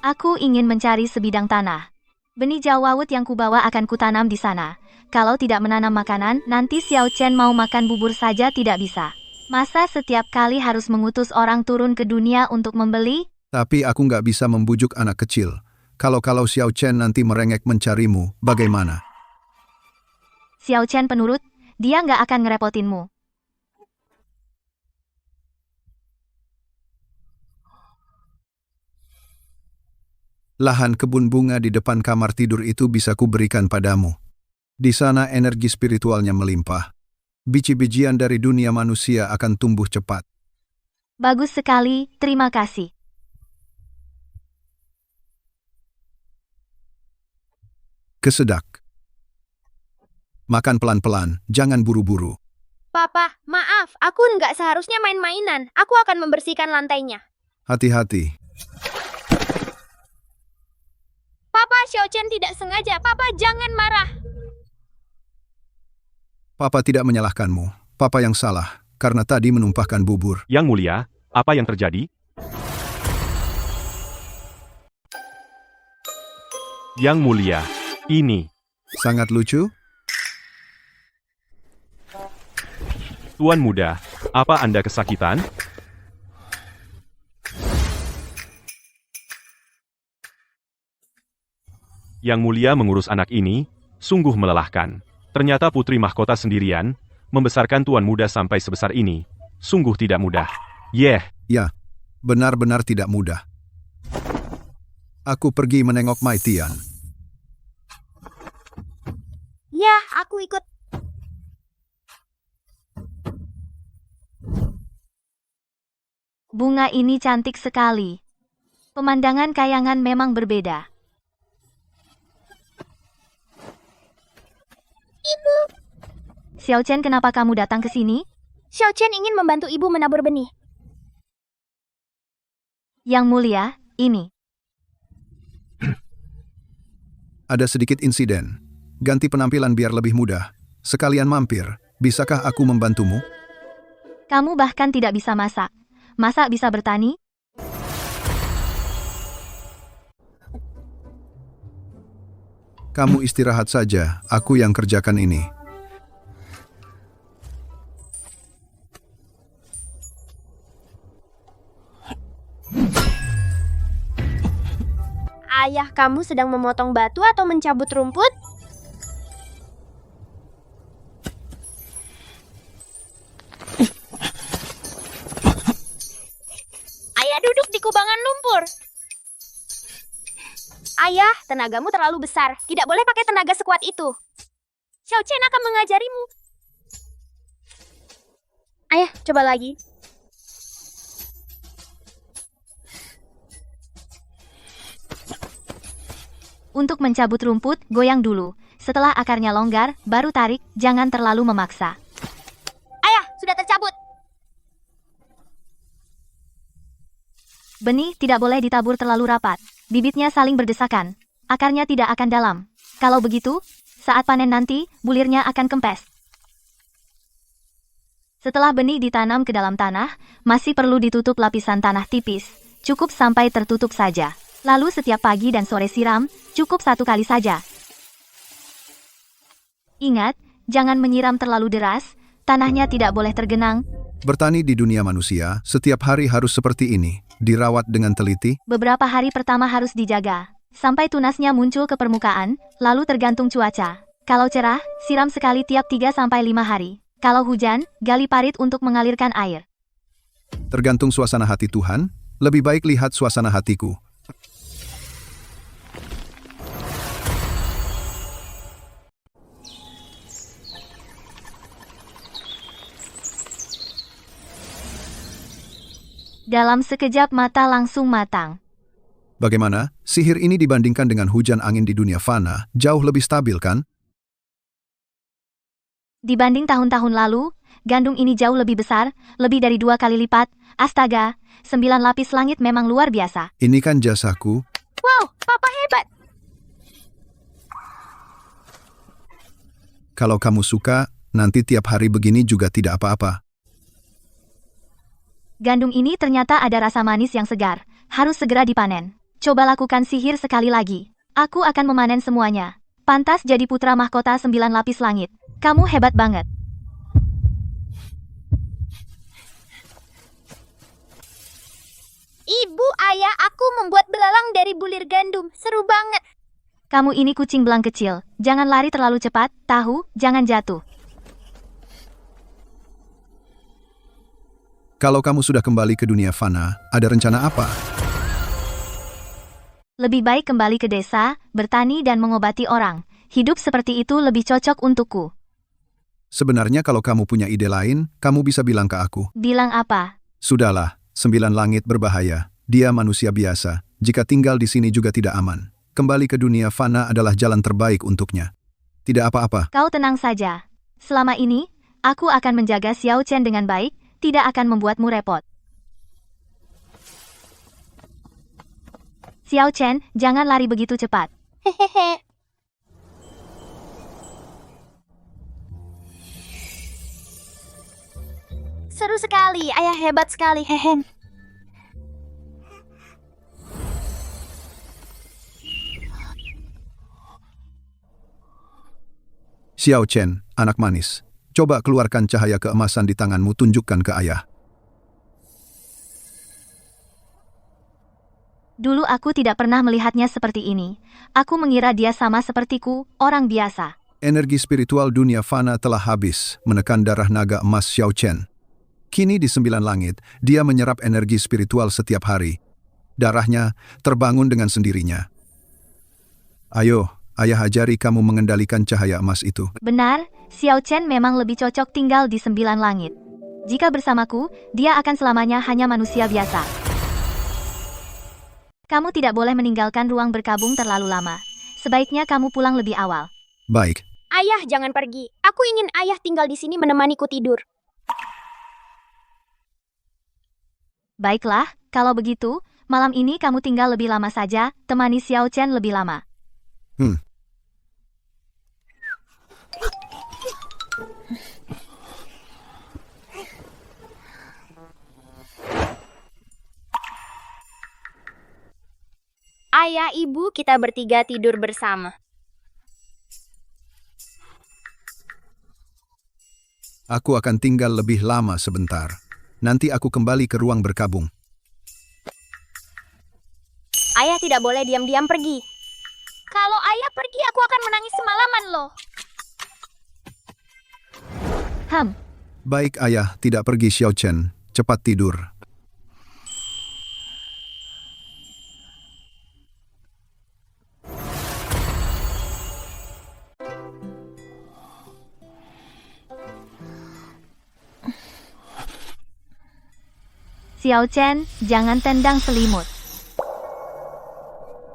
Aku ingin mencari sebidang tanah. Benih jawawut yang kubawa akan kutanam di sana. Kalau tidak menanam makanan, nanti Xiao Chen mau makan bubur saja tidak bisa. Masa setiap kali harus mengutus orang turun ke dunia untuk membeli? Tapi aku nggak bisa membujuk anak kecil. Kalau Xiao Chen nanti merengek mencarimu, bagaimana? Xiao Chen penurut, dia nggak akan ngerepotinmu. Lahan kebun bunga di depan kamar tidur itu bisa kuberikan padamu. Di sana energi spiritualnya melimpah. Biji-bijian dari dunia manusia akan tumbuh cepat. Bagus sekali, terima kasih. Kesedak. Makan pelan-pelan, jangan buru-buru. Papa, maaf, aku nggak seharusnya main-mainan. Aku akan membersihkan lantainya. Hati-hati. Papa, Xiao Chen tidak sengaja. Papa, jangan marah. Papa tidak menyalahkanmu. Papa yang salah, karena tadi menumpahkan bubur. Yang Mulia, apa yang terjadi? Yang Mulia, ini. Sangat lucu. Tuan Muda, apa Anda kesakitan? Yang Mulia mengurus anak ini, sungguh melelahkan. Ternyata putri mahkota sendirian, membesarkan Tuan Muda sampai sebesar ini, sungguh tidak mudah. Ya, benar-benar tidak mudah. Aku pergi menengok Mai Tian. Ya, aku ikut. Bunga ini cantik sekali. Pemandangan kayangan memang berbeda. Ibu. Xiao Chen, kenapa kamu datang ke sini? Xiao Chen ingin membantu ibu menabur benih. Yang Mulia, ini. Ada sedikit insiden. Ganti penampilan biar lebih mudah. Sekalian mampir. Bisakah aku membantumu? Kamu bahkan tidak bisa masak. Masa bisa bertani? Kamu istirahat saja, aku yang kerjakan ini. Ayah kamu sedang memotong batu atau mencabut rumput? Ayah duduk di kubangan lumpur. Ayah, tenagamu terlalu besar. Tidak boleh pakai tenaga sekuat itu. Xiao Chen akan mengajarimu. Ayah, coba lagi. Untuk mencabut rumput, goyang dulu. Setelah akarnya longgar, baru tarik, jangan terlalu memaksa. Ayah, sudah tercabut. Benih tidak boleh ditabur terlalu rapat. Bibitnya saling berdesakan. Akarnya tidak akan dalam. Kalau begitu, saat panen nanti, bulirnya akan kempes. Setelah benih ditanam ke dalam tanah, masih perlu ditutup lapisan tanah tipis. Cukup sampai tertutup saja. Lalu setiap pagi dan sore siram, cukup 1 kali saja. Ingat, jangan menyiram terlalu deras, tanahnya tidak boleh tergenang. Bertani di dunia manusia, setiap hari harus seperti ini. Dirawat dengan teliti. Beberapa hari pertama harus dijaga, sampai tunasnya muncul ke permukaan, lalu tergantung cuaca. Kalau cerah, siram sekali tiap 3-5 hari. Kalau hujan, gali parit untuk mengalirkan air. Tergantung suasana hati Tuhan, lebih baik lihat suasana hatiku. Dalam sekejap mata langsung matang. Bagaimana? Sihir ini dibandingkan dengan hujan angin di dunia fana, jauh lebih stabil kan? Dibanding tahun-tahun lalu, gandum ini jauh lebih besar, lebih dari 2 kali lipat. Astaga, 9 lapis langit memang luar biasa. Ini kan jasaku. Wow, Papa hebat. Kalau kamu suka, nanti tiap hari begini juga tidak apa-apa. Gandum ini ternyata ada rasa manis yang segar. Harus segera dipanen. Coba lakukan sihir sekali lagi. Aku akan memanen semuanya. Pantas jadi putra mahkota 9 lapis langit. Kamu hebat banget. Ibu, ayah, aku membuat belalang dari bulir gandum. Seru banget. Kamu ini kucing belang kecil. Jangan lari terlalu cepat, tahu, jangan jatuh. Kalau kamu sudah kembali ke dunia fana, ada rencana apa? Lebih baik kembali ke desa, bertani dan mengobati orang. Hidup seperti itu lebih cocok untukku. Sebenarnya kalau kamu punya ide lain, kamu bisa bilang ke aku. Bilang apa? Sudahlah, 9 langit berbahaya. Dia manusia biasa. Jika tinggal di sini juga tidak aman. Kembali ke dunia fana adalah jalan terbaik untuknya. Tidak apa-apa. Kau tenang saja. Selama ini, Aku akan menjaga Xiao Chen dengan baik, tidak akan membuatmu repot. Xiao Chen, jangan lari begitu cepat. Hehehe. Seru sekali, ayah hebat sekali, hehe. Xiao Chen, anak manis. Coba keluarkan cahaya keemasan di tanganmu, tunjukkan ke ayah. Dulu aku tidak pernah melihatnya seperti ini. Aku mengira dia sama sepertiku, orang biasa. Energi spiritual dunia fana telah habis menekan darah naga emas Xiao Chen. Kini di 9 langit, dia menyerap energi spiritual setiap hari. Darahnya terbangun dengan sendirinya. Ayo, ayah ajari kamu mengendalikan cahaya emas itu. Benar, Xiao Chen memang lebih cocok tinggal di 9 langit. Jika bersamaku, dia akan selamanya hanya manusia biasa. Kamu tidak boleh meninggalkan ruang berkabung terlalu lama. Sebaiknya kamu pulang lebih awal. Baik, Ayah, jangan pergi. Aku ingin ayah tinggal di sini menemaniku tidur. Baiklah, kalau begitu, malam ini kamu tinggal lebih lama saja, temani Xiao Chen lebih lama. Ayah, ibu, kita bertiga tidur bersama. aku akan tinggal lebih lama sebentar. Nanti aku kembali ke ruang berkabung. Ayah tidak boleh diam-diam pergi. Kalau ayah pergi, aku akan menangis semalaman loh. Baik ayah, tidak pergi Xiao Chen. Cepat tidur. Xiao Chen, jangan tendang selimut.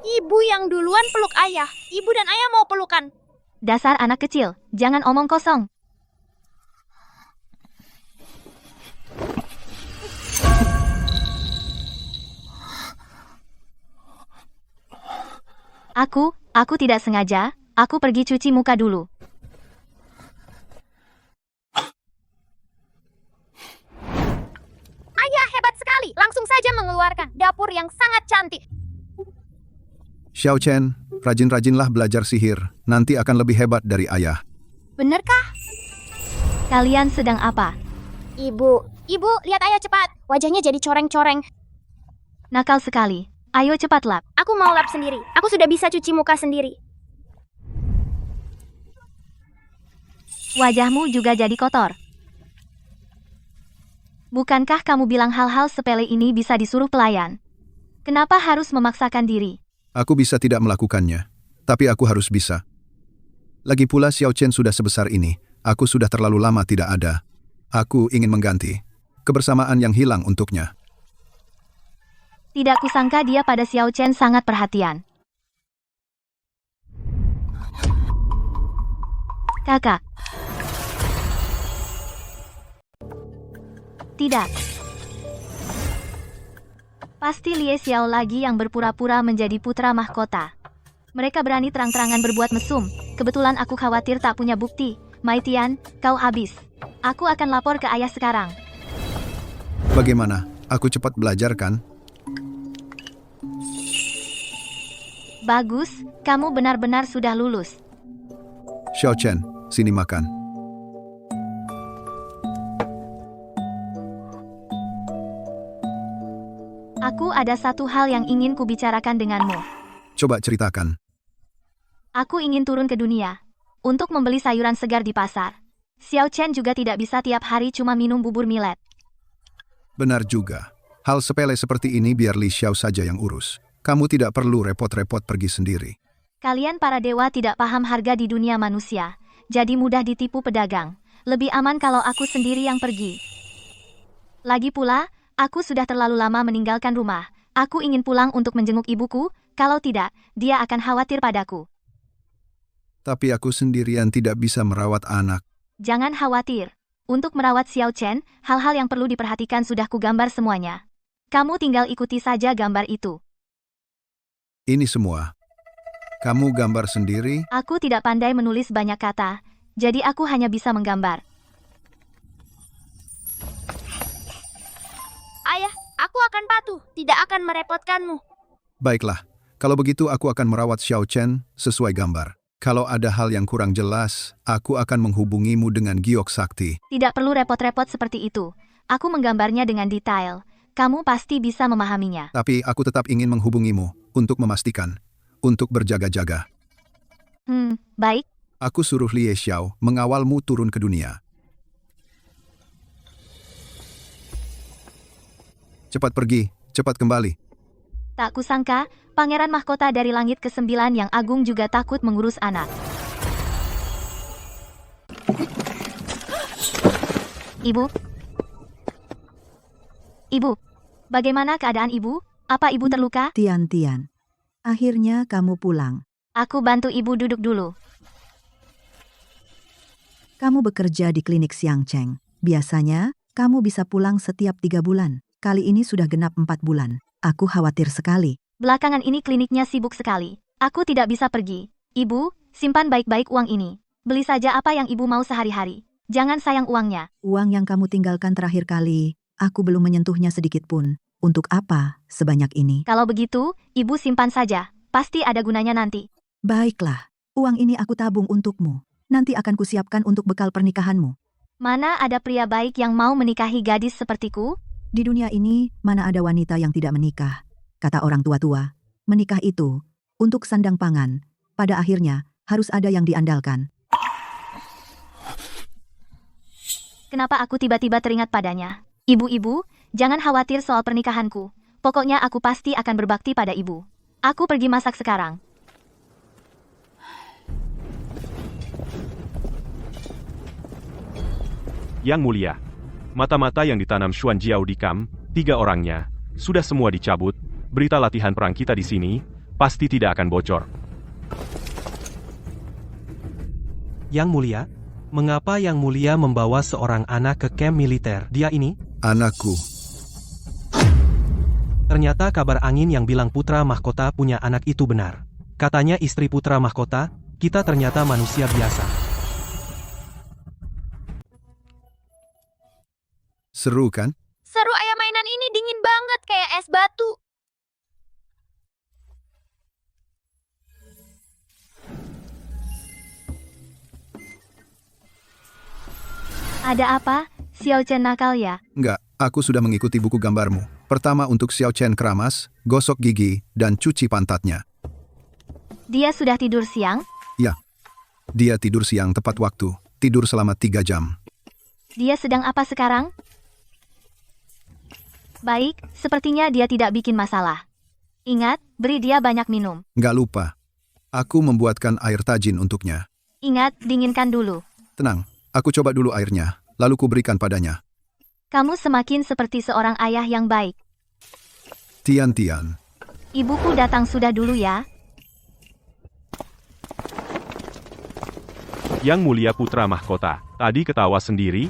Ibu yang duluan peluk ayah. Ibu dan ayah mau pelukan. Dasar anak kecil, jangan omong kosong. Aku tidak sengaja, aku pergi cuci muka dulu. Ayah hebat sekali, langsung saja mengeluarkan dapur yang sangat cantik. Xiao Chen, rajin-rajinlah belajar sihir. Nanti akan lebih hebat dari ayah. Benarkah? Kalian sedang apa? Ibu, lihat ayah cepat. Wajahnya jadi coreng-coreng. Nakal sekali. Ayo cepat lap. Aku mau lap sendiri. Aku sudah bisa cuci muka sendiri. Wajahmu juga jadi kotor. Bukankah kamu bilang hal-hal sepele ini bisa disuruh pelayan? Kenapa harus memaksakan diri? Aku bisa tidak melakukannya, tapi aku harus bisa. Lagi pula Xiao Chen sudah sebesar ini, aku sudah terlalu lama tidak ada. Aku ingin mengganti kebersamaan yang hilang untuknya. Tidak kusangka dia pada Xiao Chen sangat perhatian. Kakak. Tidak. Pasti Lie Xiao lagi yang berpura-pura menjadi putra mahkota. Mereka berani terang-terangan berbuat mesum. Kebetulan aku khawatir tak punya bukti. Mai Tian, kau habis. Aku akan lapor ke ayah sekarang. Bagaimana? Aku cepat belajar kan? Bagus, kamu benar-benar sudah lulus. Xiao Chen, sini makan. Aku ada satu hal yang ingin kubicarakan denganmu. Coba ceritakan. Aku ingin turun ke dunia untuk membeli sayuran segar di pasar. Xiao Chen juga tidak bisa tiap hari cuma minum bubur millet. Benar juga. Hal sepele seperti ini biar Li Xiao saja yang urus. Kamu tidak perlu repot-repot pergi sendiri. Kalian para dewa tidak paham harga di dunia manusia, jadi mudah ditipu pedagang. Lebih aman kalau aku sendiri yang pergi. Lagi pula, aku sudah terlalu lama meninggalkan rumah. Aku ingin pulang untuk menjenguk ibuku, kalau tidak, dia akan khawatir padaku. Tapi aku sendirian tidak bisa merawat anak. Jangan khawatir. Untuk merawat Xiao Chen, hal-hal yang perlu diperhatikan sudah kugambar semuanya. Kamu tinggal ikuti saja gambar itu. Ini semua. Kamu gambar sendiri? Aku tidak pandai menulis banyak kata, jadi aku hanya bisa menggambar. Ayah, aku akan patuh, tidak akan merepotkanmu. Baiklah, kalau begitu aku akan merawat Xiao Chen sesuai gambar. Kalau ada hal yang kurang jelas, aku akan menghubungimu dengan giok sakti. Tidak perlu repot-repot seperti itu. Aku menggambarnya dengan detail. Kamu pasti bisa memahaminya. Tapi aku tetap ingin menghubungimu untuk memastikan, untuk berjaga-jaga. Baik. Aku suruh Lie Xiao mengawalmu turun ke dunia. Cepat pergi, cepat kembali. Tak kusangka, Pangeran Mahkota dari Langit ke-9 yang agung juga takut mengurus anak. Ibu? Ibu, bagaimana keadaan ibu? Apa ibu terluka? Tian, akhirnya kamu pulang. Aku bantu ibu duduk dulu. Kamu bekerja di klinik Xiang Cheng. Biasanya, kamu bisa pulang setiap 3 bulan. Kali ini sudah genap 4 bulan. Aku khawatir sekali. Belakangan ini kliniknya sibuk sekali. Aku tidak bisa pergi. Ibu, simpan baik-baik uang ini. Beli saja apa yang ibu mau sehari-hari. Jangan sayang uangnya. Uang yang kamu tinggalkan terakhir kali, aku belum menyentuhnya sedikit pun. Untuk apa sebanyak ini? Kalau begitu, ibu simpan saja. Pasti ada gunanya nanti. Baiklah, uang ini aku tabung untukmu. Nanti akan kusiapkan untuk bekal pernikahanmu. Mana ada pria baik yang mau menikahi gadis sepertiku? Di dunia ini, mana ada wanita yang tidak menikah? Kata orang tua-tua, menikah itu untuk sandang pangan. Pada akhirnya, harus ada yang diandalkan. Kenapa aku tiba-tiba teringat padanya? Ibu-ibu, jangan khawatir soal pernikahanku. Pokoknya aku pasti akan berbakti pada ibu. Aku pergi masak sekarang. Yang Mulia, mata-mata yang ditanam Xuan Jiao di Kam, 3 orangnya, sudah semua dicabut. Berita latihan perang kita di sini pasti tidak akan bocor. Yang Mulia, mengapa Yang Mulia membawa seorang anak ke kamp militer? Dia ini? Anakku. Ternyata kabar angin yang bilang putra mahkota punya anak itu benar. Katanya istri putra mahkota, kita ternyata manusia biasa. Seru kan? Seru, ayah, mainan ini dingin banget kayak es batu. Ada apa? Xiao Chen nakal ya? Enggak, aku sudah mengikuti buku gambarmu. Pertama untuk Xiao Chen keramas, gosok gigi, dan cuci pantatnya. Dia sudah tidur siang? Ya, dia tidur siang tepat waktu. Tidur selama 3 jam. Dia sedang apa sekarang? Baik, sepertinya dia tidak bikin masalah. Ingat, beri dia banyak minum. Nggak lupa. Aku membuatkan air tajin untuknya. Ingat, dinginkan dulu. Tenang, aku coba dulu airnya, lalu kuberikan padanya. Kamu semakin seperti seorang ayah yang baik. Tian. Ibuku datang sudah dulu ya. Yang Mulia putra mahkota, tadi ketawa sendiri.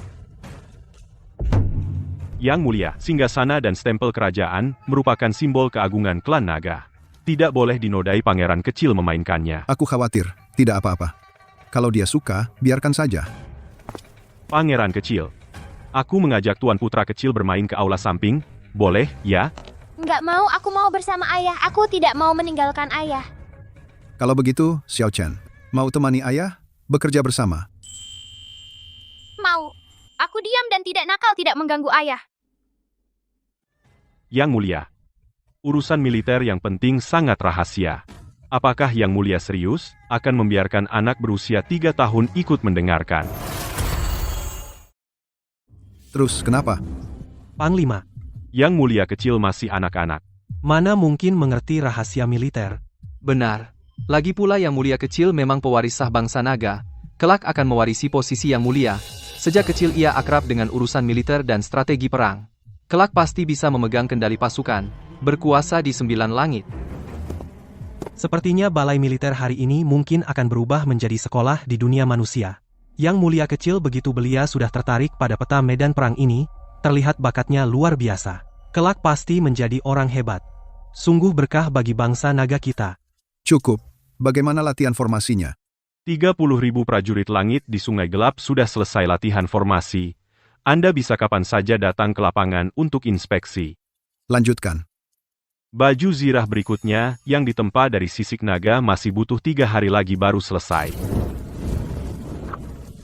Yang Mulia, singgasana dan stempel kerajaan merupakan simbol keagungan klan naga. Tidak boleh dinodai pangeran kecil memainkannya. Aku khawatir, tidak apa-apa. Kalau dia suka, biarkan saja. Pangeran kecil, aku mengajak tuan putra kecil bermain ke aula samping, boleh, ya? Nggak mau, aku mau bersama ayah. Aku tidak mau meninggalkan ayah. Kalau begitu, Xiao Chen, mau temani ayah? Bekerja bersama. Mau. Aku diam dan tidak nakal, tidak mengganggu ayah. Yang Mulia, urusan militer yang penting sangat rahasia. Apakah Yang Mulia serius akan membiarkan anak berusia 3 tahun ikut mendengarkan? Terus, kenapa? Panglima, Yang Mulia kecil masih anak-anak. mana mungkin mengerti rahasia militer? Benar. Lagi pula Yang Mulia kecil memang pewaris sah bangsa naga. Kelak akan mewarisi posisi Yang Mulia. Sejak kecil ia akrab dengan urusan militer dan strategi perang. Kelak pasti bisa memegang kendali pasukan, berkuasa di 9 langit. Sepertinya balai militer hari ini mungkin akan berubah menjadi sekolah di dunia manusia. Yang Mulia kecil begitu belia sudah tertarik pada peta medan perang ini, terlihat bakatnya luar biasa. Kelak pasti menjadi orang hebat. Sungguh berkah bagi bangsa naga kita. Cukup. Bagaimana latihan formasinya? 30.000 prajurit langit di Sungai Gelap sudah selesai latihan formasi. Anda bisa kapan saja datang ke lapangan untuk inspeksi. Lanjutkan. Baju zirah berikutnya, yang ditempa dari sisik naga masih butuh 3 hari lagi baru selesai.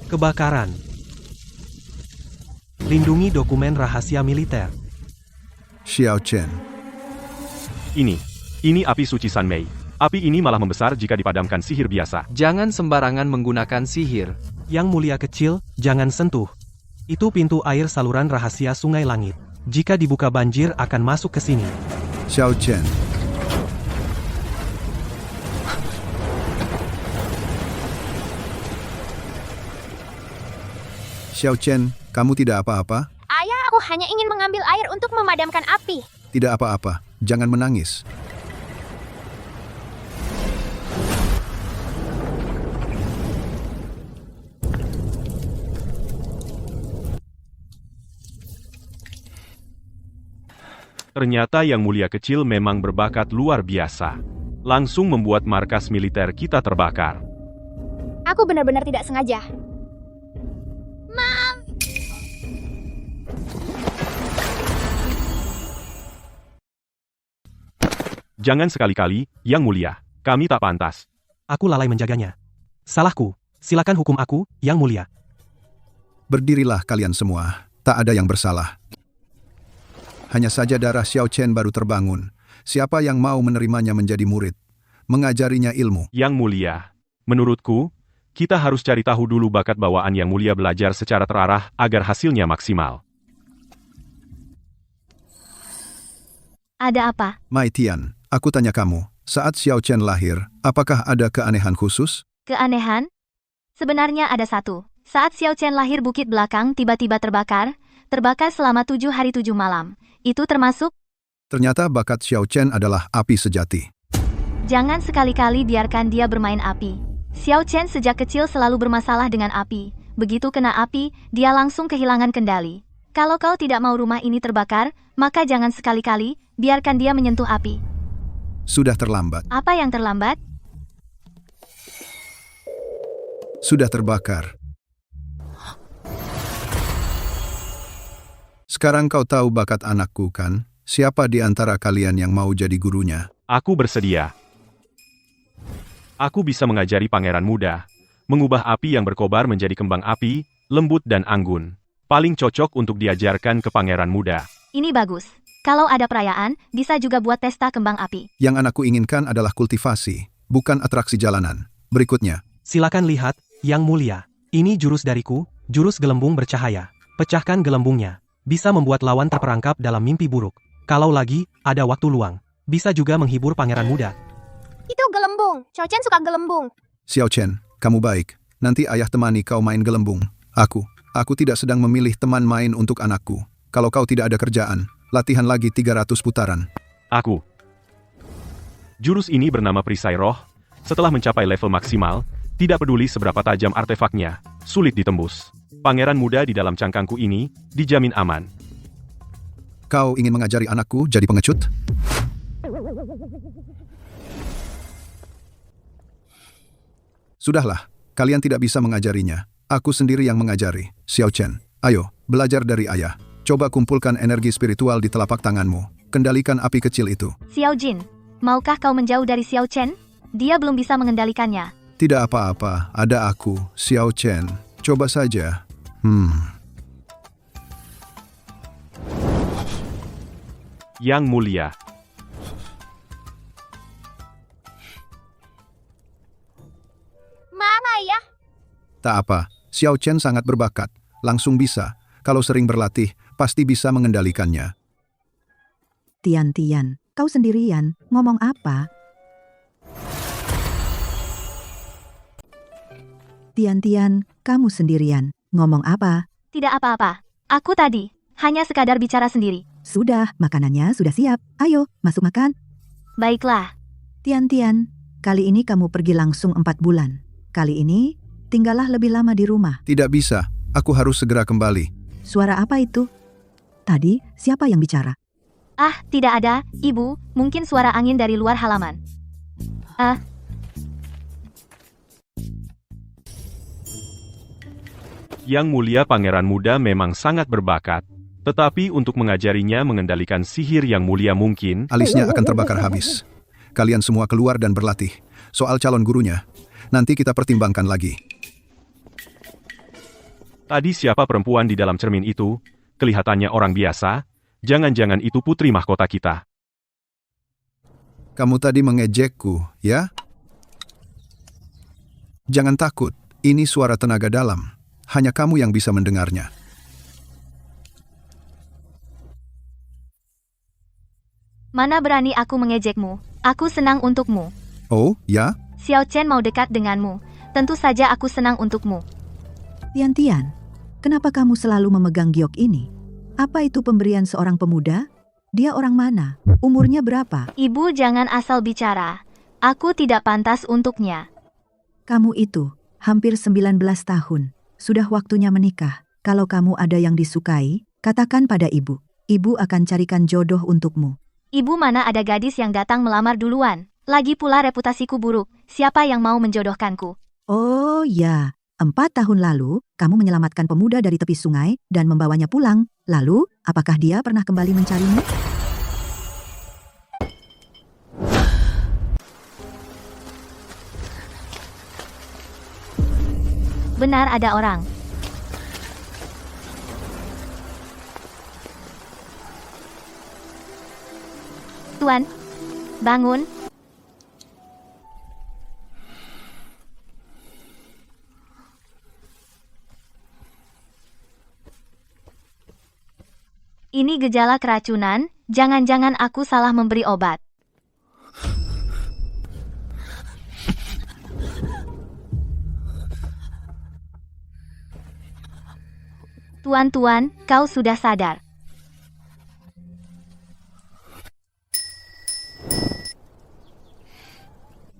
Kebakaran. Lindungi dokumen rahasia militer. Xiao Chen. Ini api suci San Mei. Api ini malah membesar jika dipadamkan sihir biasa. Jangan sembarangan menggunakan sihir. Yang Mulia kecil, jangan sentuh. Itu pintu air saluran rahasia Sungai Langit. Jika dibuka banjir akan masuk ke sini. Xiao Chen. Xiao Chen, kamu tidak apa-apa? Ayah, aku hanya ingin mengambil air untuk memadamkan api. Tidak apa-apa, jangan menangis. Ternyata Yang Mulia kecil memang berbakat luar biasa. Langsung membuat markas militer kita terbakar. Aku benar-benar tidak sengaja. Jangan sekali-kali, Yang Mulia. Kami tak pantas. Aku lalai menjaganya. Salahku. Silakan hukum aku, Yang Mulia. Berdirilah kalian semua. Tak ada yang bersalah. Hanya saja darah Xiao Chen baru terbangun. Siapa yang mau menerimanya menjadi murid? Mengajarinya ilmu. Yang Mulia. Menurutku, kita harus cari tahu dulu bakat bawaan Yang Mulia belajar secara terarah agar hasilnya maksimal. Ada apa? Mai Tian, aku tanya kamu, saat Xiao Chen lahir, apakah ada keanehan khusus? Keanehan? Sebenarnya ada satu. Saat Xiao Chen lahir bukit belakang tiba-tiba terbakar selama 7 hari 7 malam. Itu termasuk? Ternyata bakat Xiao Chen adalah api sejati. Jangan sekali-kali biarkan dia bermain api. Xiao Chen sejak kecil selalu bermasalah dengan api. Begitu kena api, dia langsung kehilangan kendali. Kalau kau tidak mau rumah ini terbakar, maka jangan sekali-kali biarkan dia menyentuh api. Sudah terlambat. Apa yang terlambat? Sudah terbakar. Sekarang kau tahu bakat anakku kan? Siapa di antara kalian yang mau jadi gurunya? Aku bersedia. Aku bisa mengajari pangeran muda, mengubah api yang berkobar menjadi kembang api, lembut dan anggun. Paling cocok untuk diajarkan ke pangeran muda. Ini bagus. Kalau ada perayaan, bisa juga buat pesta kembang api. Yang anakku inginkan adalah kultivasi, bukan atraksi jalanan. Berikutnya. Silakan lihat, Yang Mulia. Ini jurus dariku, jurus gelembung bercahaya. Pecahkan gelembungnya. Bisa membuat lawan terperangkap dalam mimpi buruk. Kalau lagi, ada waktu luang. Bisa juga menghibur pangeran muda. Itu gelembung. Xiao Chen suka gelembung. Xiao Chen, kamu baik. Nanti ayah temani kau main gelembung. Aku tidak sedang memilih teman main untuk anakku. Kalau kau tidak ada kerjaan, latihan lagi 300 putaran. Aku. Jurus ini bernama Perisai Roh. Setelah mencapai level maksimal, tidak peduli seberapa tajam artefaknya, sulit ditembus. Pangeran muda di dalam cangkangku ini dijamin aman. Kau ingin mengajari anakku jadi pengecut? Sudahlah, kalian tidak bisa mengajarinya. Aku sendiri yang mengajari. Xiao Chen, ayo, belajar dari ayah. Coba kumpulkan energi spiritual di telapak tanganmu. Kendalikan api kecil itu. Xiao Jin, maukah kau menjauh dari Xiao Chen? Dia belum bisa mengendalikannya. Tidak apa-apa, ada aku, Xiao Chen. Coba saja. Yang Mulia. Mana ya? Tak apa, Xiao Chen sangat berbakat. Langsung bisa. Kalau sering berlatih, pasti bisa mengendalikannya. Tian, kau sendirian, ngomong apa? Tian, kamu sendirian, ngomong apa? Tidak apa-apa. Aku tadi hanya sekadar bicara sendiri. Sudah, makanannya sudah siap. Ayo, masuk makan. Baiklah. Tian, kali ini kamu pergi langsung 4 bulan. Kali ini, tinggallah lebih lama di rumah. Tidak bisa, aku harus segera kembali. Suara apa itu? Tadi, siapa yang bicara? Ah, tidak ada, Ibu. Mungkin suara angin dari luar halaman. Yang Mulia Pangeran Muda memang sangat berbakat, tetapi untuk mengajarinya mengendalikan sihir Yang Mulia mungkin, Alisnya akan terbakar habis. Kalian semua keluar dan berlatih. Soal calon gurunya, nanti kita pertimbangkan lagi. tadi siapa perempuan di dalam cermin itu? Kelihatannya orang biasa, jangan-jangan itu putri mahkota kita. Kamu tadi mengejekku, ya? Jangan takut, ini suara tenaga dalam. Hanya kamu yang bisa mendengarnya. Mana berani aku mengejekmu? Aku senang untukmu. Oh, ya? Xiao Chen mau dekat denganmu. Tentu saja aku senang untukmu. Tian, kenapa kamu selalu memegang giok ini? Apa itu pemberian seorang pemuda? Dia orang mana? Umurnya berapa? Ibu jangan asal bicara. Aku tidak pantas untuknya. Kamu itu, hampir 19 tahun. Sudah waktunya menikah. Kalau kamu ada yang disukai, katakan pada ibu. Ibu akan carikan jodoh untukmu. Ibu mana ada gadis yang datang melamar duluan. Lagi pula reputasiku buruk. Siapa yang mau menjodohkanku? Oh ya, 4 tahun lalu, kamu menyelamatkan pemuda dari tepi sungai dan membawanya pulang. Lalu, apakah dia pernah kembali mencarimu? Benar ada orang. Tuan, bangun. Ini gejala keracunan, jangan-jangan aku salah memberi obat. Tuan, kau sudah sadar.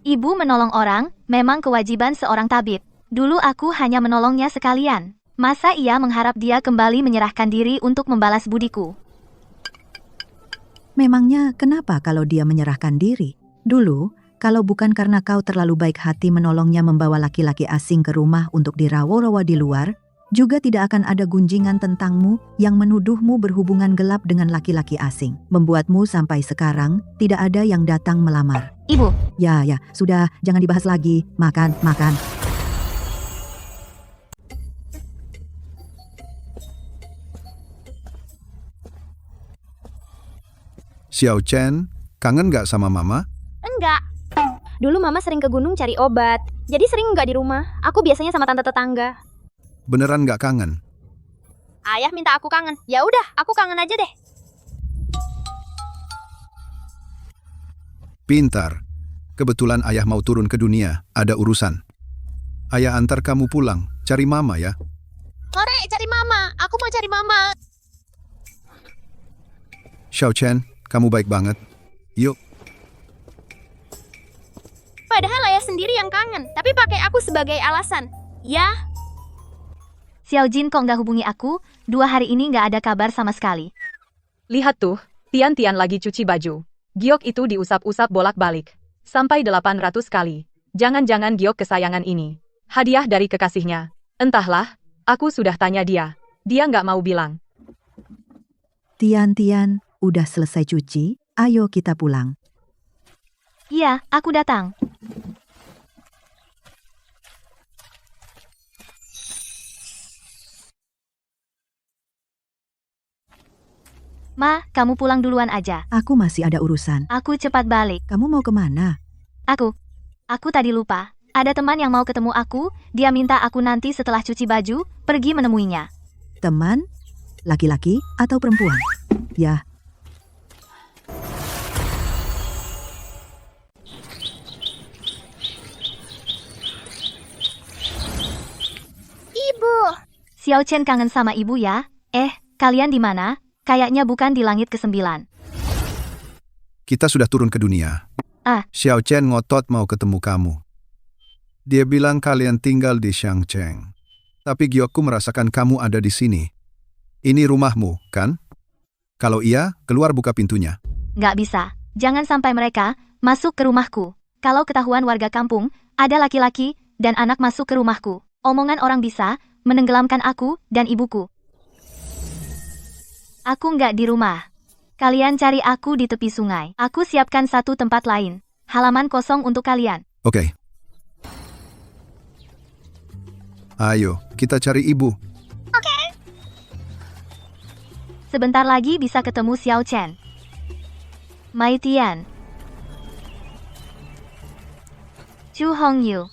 Ibu menolong orang, memang kewajiban seorang tabib. Dulu aku hanya menolongnya sekalian. Masa ia mengharap dia kembali menyerahkan diri untuk membalas budiku? Memangnya kenapa kalau dia menyerahkan diri? Dulu, kalau bukan karena kau terlalu baik hati menolongnya membawa laki-laki asing ke rumah untuk dirawa-rawa di luar, juga tidak akan ada gunjingan tentangmu yang menuduhmu berhubungan gelap dengan laki-laki asing. Membuatmu sampai sekarang tidak ada yang datang melamar. Ibu. Ya, sudah, jangan dibahas lagi. Makan. Xiao Chen, kangen gak sama mama? Enggak. Dulu mama sering ke gunung cari obat. Jadi sering enggak di rumah. Aku biasanya sama tante tetangga. Beneran gak kangen? Ayah minta aku kangen. Ya udah, aku kangen aja deh. Pintar. Kebetulan ayah mau turun ke dunia, ada urusan. Ayah antar kamu pulang, cari mama ya. Hore, cari mama. Aku mau cari mama. Xiao Chen, kamu baik banget. Yuk. Padahal ayah sendiri yang kangen, tapi pakai aku sebagai alasan. Ya. Xiao Jin kok nggak hubungi aku? 2 hari ini nggak ada kabar sama sekali. Lihat tuh, Tian lagi cuci baju. Giok itu diusap-usap bolak-balik. Sampai 800 kali. Jangan-jangan giok kesayangan ini hadiah dari kekasihnya. Entahlah, aku sudah tanya dia. Dia nggak mau bilang. Tian, udah selesai cuci? Ayo kita pulang. Iya, aku datang. Ma, kamu pulang duluan aja. Aku masih ada urusan. Aku cepat balik. Kamu mau kemana? Aku tadi lupa. Ada teman yang mau ketemu aku, dia minta aku nanti setelah cuci baju, pergi menemuinya. Teman? Laki-laki atau perempuan? Ya. Ibu. Xiao Chen kangen sama ibu ya? Kalian di mana? Kayaknya bukan di langit ke-9. Kita sudah turun ke dunia. Xiao Chen ngotot mau ketemu kamu. Dia bilang kalian tinggal di Xiangcheng. Tapi Gyokku merasakan kamu ada di sini. Ini rumahmu, kan? Kalau iya, keluar buka pintunya. Nggak bisa. Jangan sampai mereka masuk ke rumahku. Kalau ketahuan warga kampung, ada laki-laki dan anak masuk ke rumahku. Omongan orang bisa menenggelamkan aku dan ibuku. Aku nggak di rumah. Kalian cari aku di tepi sungai. Aku siapkan satu tempat lain. Halaman kosong untuk kalian. Oke. Ayo, kita cari ibu. Sebentar lagi bisa ketemu Xiao Chen. Mai Tian. Chu Hongyu.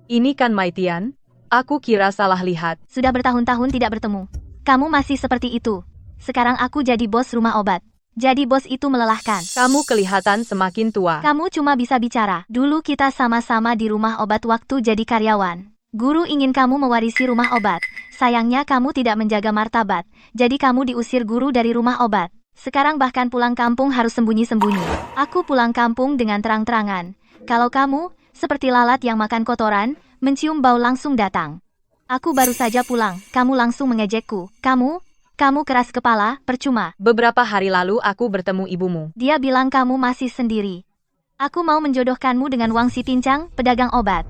Ini kan Maitian? Aku kira salah lihat. Sudah bertahun-tahun tidak bertemu. Kamu masih seperti itu. Sekarang aku jadi bos rumah obat. Jadi bos itu melelahkan. Kamu kelihatan semakin tua. Kamu cuma bisa bicara. Dulu kita sama-sama di rumah obat waktu jadi karyawan. Guru ingin kamu mewarisi rumah obat. Sayangnya kamu tidak menjaga martabat. Jadi kamu diusir guru dari rumah obat. Sekarang bahkan pulang kampung harus sembunyi-sembunyi. Aku pulang kampung dengan terang-terangan. Kalau kamu, seperti lalat yang makan kotoran, mencium bau langsung datang. Aku baru saja pulang, kamu langsung mengejekku. Kamu keras kepala, percuma. Beberapa hari lalu aku bertemu ibumu. Dia bilang kamu masih sendiri. Aku mau menjodohkanmu dengan Wang Si Pincang, pedagang obat.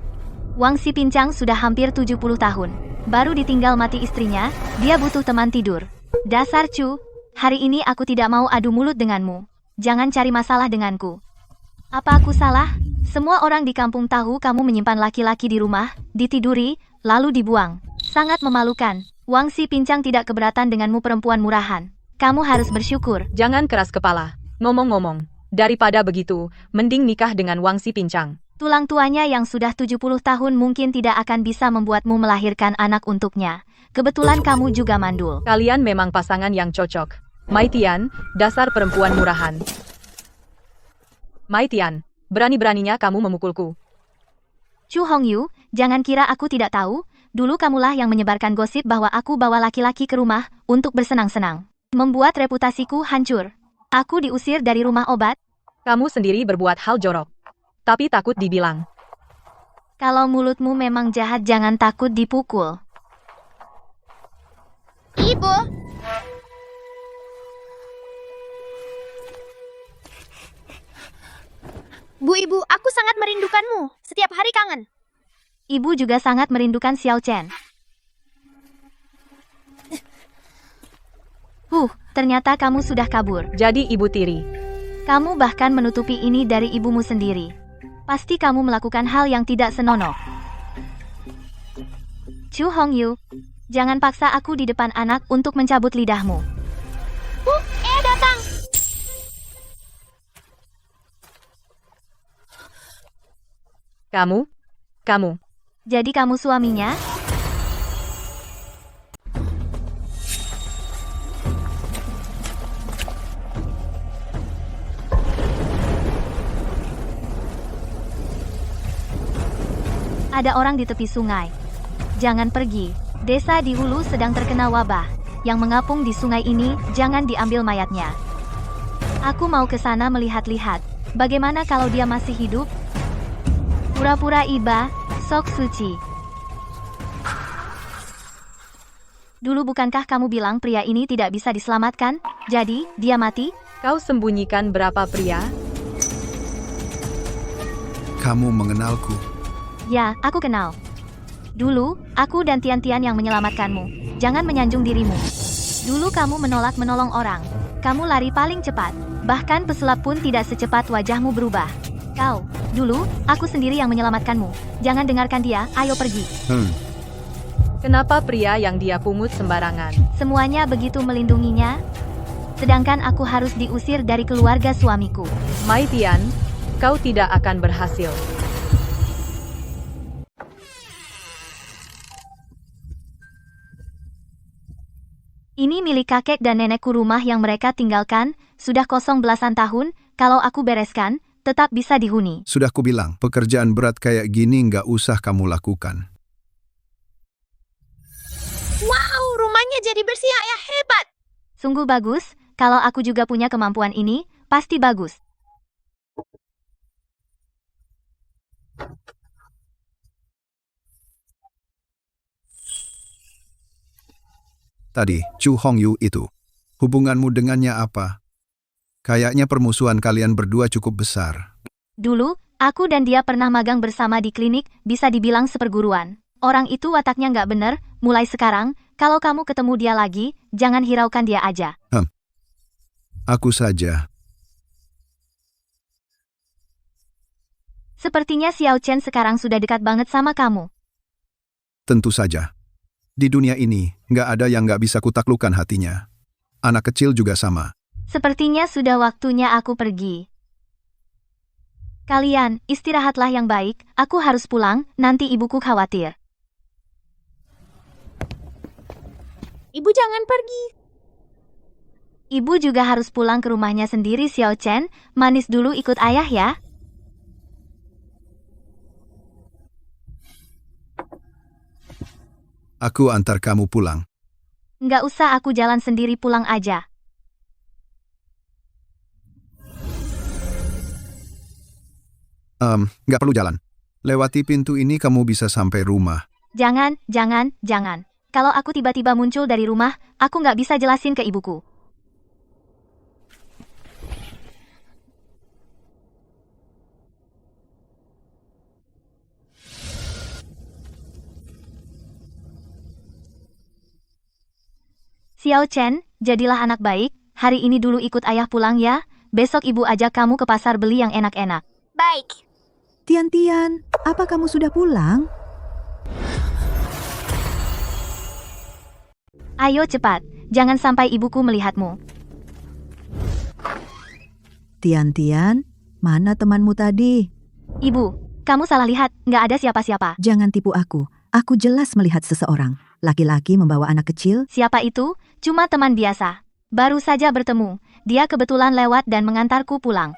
Wang Si Pincang sudah hampir 70 tahun. Baru ditinggal mati istrinya, dia butuh teman tidur. Dasar Chu, hari ini aku tidak mau adu mulut denganmu. Jangan cari masalah denganku. Apa aku salah? Semua orang di kampung tahu kamu menyimpan laki-laki di rumah, ditiduri, lalu dibuang. Sangat memalukan. Wang Si Pincang tidak keberatan denganmu perempuan murahan. Kamu harus bersyukur. Jangan keras kepala. Ngomong-ngomong, daripada begitu, mending nikah dengan Wang Si Pincang. Tulang tuanya yang sudah 70 tahun mungkin tidak akan bisa membuatmu melahirkan anak untuknya. Kebetulan kamu juga mandul. Kalian memang pasangan yang cocok. Maitian, dasar perempuan murahan. Maitian, berani-beraninya kamu memukulku. Chu Hongyu, jangan kira aku tidak tahu. Dulu kamulah yang menyebarkan gosip bahwa aku bawa laki-laki ke rumah untuk bersenang-senang. Membuat reputasiku hancur. Aku diusir dari rumah obat. Kamu sendiri berbuat hal jorok. Tapi takut dibilang. Kalau mulutmu memang jahat jangan takut dipukul. Ibu, Bu Ibu, aku sangat merindukanmu. Setiap hari kangen. Ibu juga sangat merindukan Xiao Chen. Ternyata kamu sudah kabur. Jadi ibu tiri. Kamu bahkan menutupi ini dari ibumu sendiri. Pasti kamu melakukan hal yang tidak senonoh. Chu Hongyu, jangan paksa aku di depan anak untuk mencabut lidahmu. Datang. Kamu. Jadi kamu suaminya? Ada orang di tepi sungai. Jangan pergi. Desa di hulu sedang terkena wabah. Yang mengapung di sungai ini, jangan diambil mayatnya. Aku mau ke sana melihat-lihat. Bagaimana kalau dia masih hidup? Pura-pura iba, sok suci. Dulu bukankah kamu bilang pria ini tidak bisa diselamatkan? Jadi, dia mati? Kau sembunyikan berapa pria? Kamu mengenalku. Ya, aku kenal. Dulu, aku dan Tian-Tian yang menyelamatkanmu. Jangan menyanjung dirimu. Dulu kamu menolak menolong orang. Kamu lari paling cepat. Bahkan pesulap pun tidak secepat wajahmu berubah. Dulu, aku sendiri yang menyelamatkanmu. Jangan dengarkan dia, ayo pergi. Kenapa pria yang dia pungut sembarangan? Semuanya begitu melindunginya. Sedangkan aku harus diusir dari keluarga suamiku. Maitian, kau tidak akan berhasil. Ini milik kakek dan nenekku rumah yang mereka tinggalkan, sudah kosong belasan tahun, kalau aku bereskan, tetap bisa dihuni. Sudah kubilang, pekerjaan berat kayak gini nggak usah kamu lakukan. Wow, rumahnya jadi bersih ya, hebat. Sungguh bagus, kalau aku juga punya kemampuan ini, pasti bagus. tadi, Chu Hongyu itu. Hubunganmu dengannya apa? Kayaknya permusuhan kalian berdua cukup besar. Dulu, aku dan dia pernah magang bersama di klinik, bisa dibilang seperguruan. Orang itu wataknya nggak bener, mulai sekarang, kalau kamu ketemu dia lagi, jangan hiraukan dia aja. Aku saja. Sepertinya Xiao Chen sekarang sudah dekat banget sama kamu. Tentu saja. Di dunia ini, nggak ada yang nggak bisa kutaklukkan hatinya. Anak kecil juga sama. Sepertinya sudah waktunya aku pergi. Kalian, istirahatlah yang baik, aku harus pulang, nanti ibuku khawatir. Ibu jangan pergi. Ibu juga harus pulang ke rumahnya sendiri, Xiao Chen. Manis dulu ikut ayah ya. Aku antar kamu pulang. Nggak usah, aku jalan sendiri pulang aja. Nggak perlu jalan. Lewati pintu ini kamu bisa sampai rumah. Jangan. Kalau aku tiba-tiba muncul dari rumah, aku nggak bisa jelasin ke ibuku. Xiao Chen, jadilah anak baik, hari ini dulu ikut ayah pulang ya, besok ibu ajak kamu ke pasar beli yang enak-enak. Baik. Tian, apa kamu sudah pulang? Ayo cepat, jangan sampai ibuku melihatmu. Tian, mana temanmu tadi? Ibu, kamu salah lihat, nggak ada siapa-siapa. Jangan tipu aku jelas melihat seseorang. Laki-laki membawa anak kecil. Siapa itu? Cuma teman biasa. Baru saja bertemu, dia kebetulan lewat dan mengantarku pulang.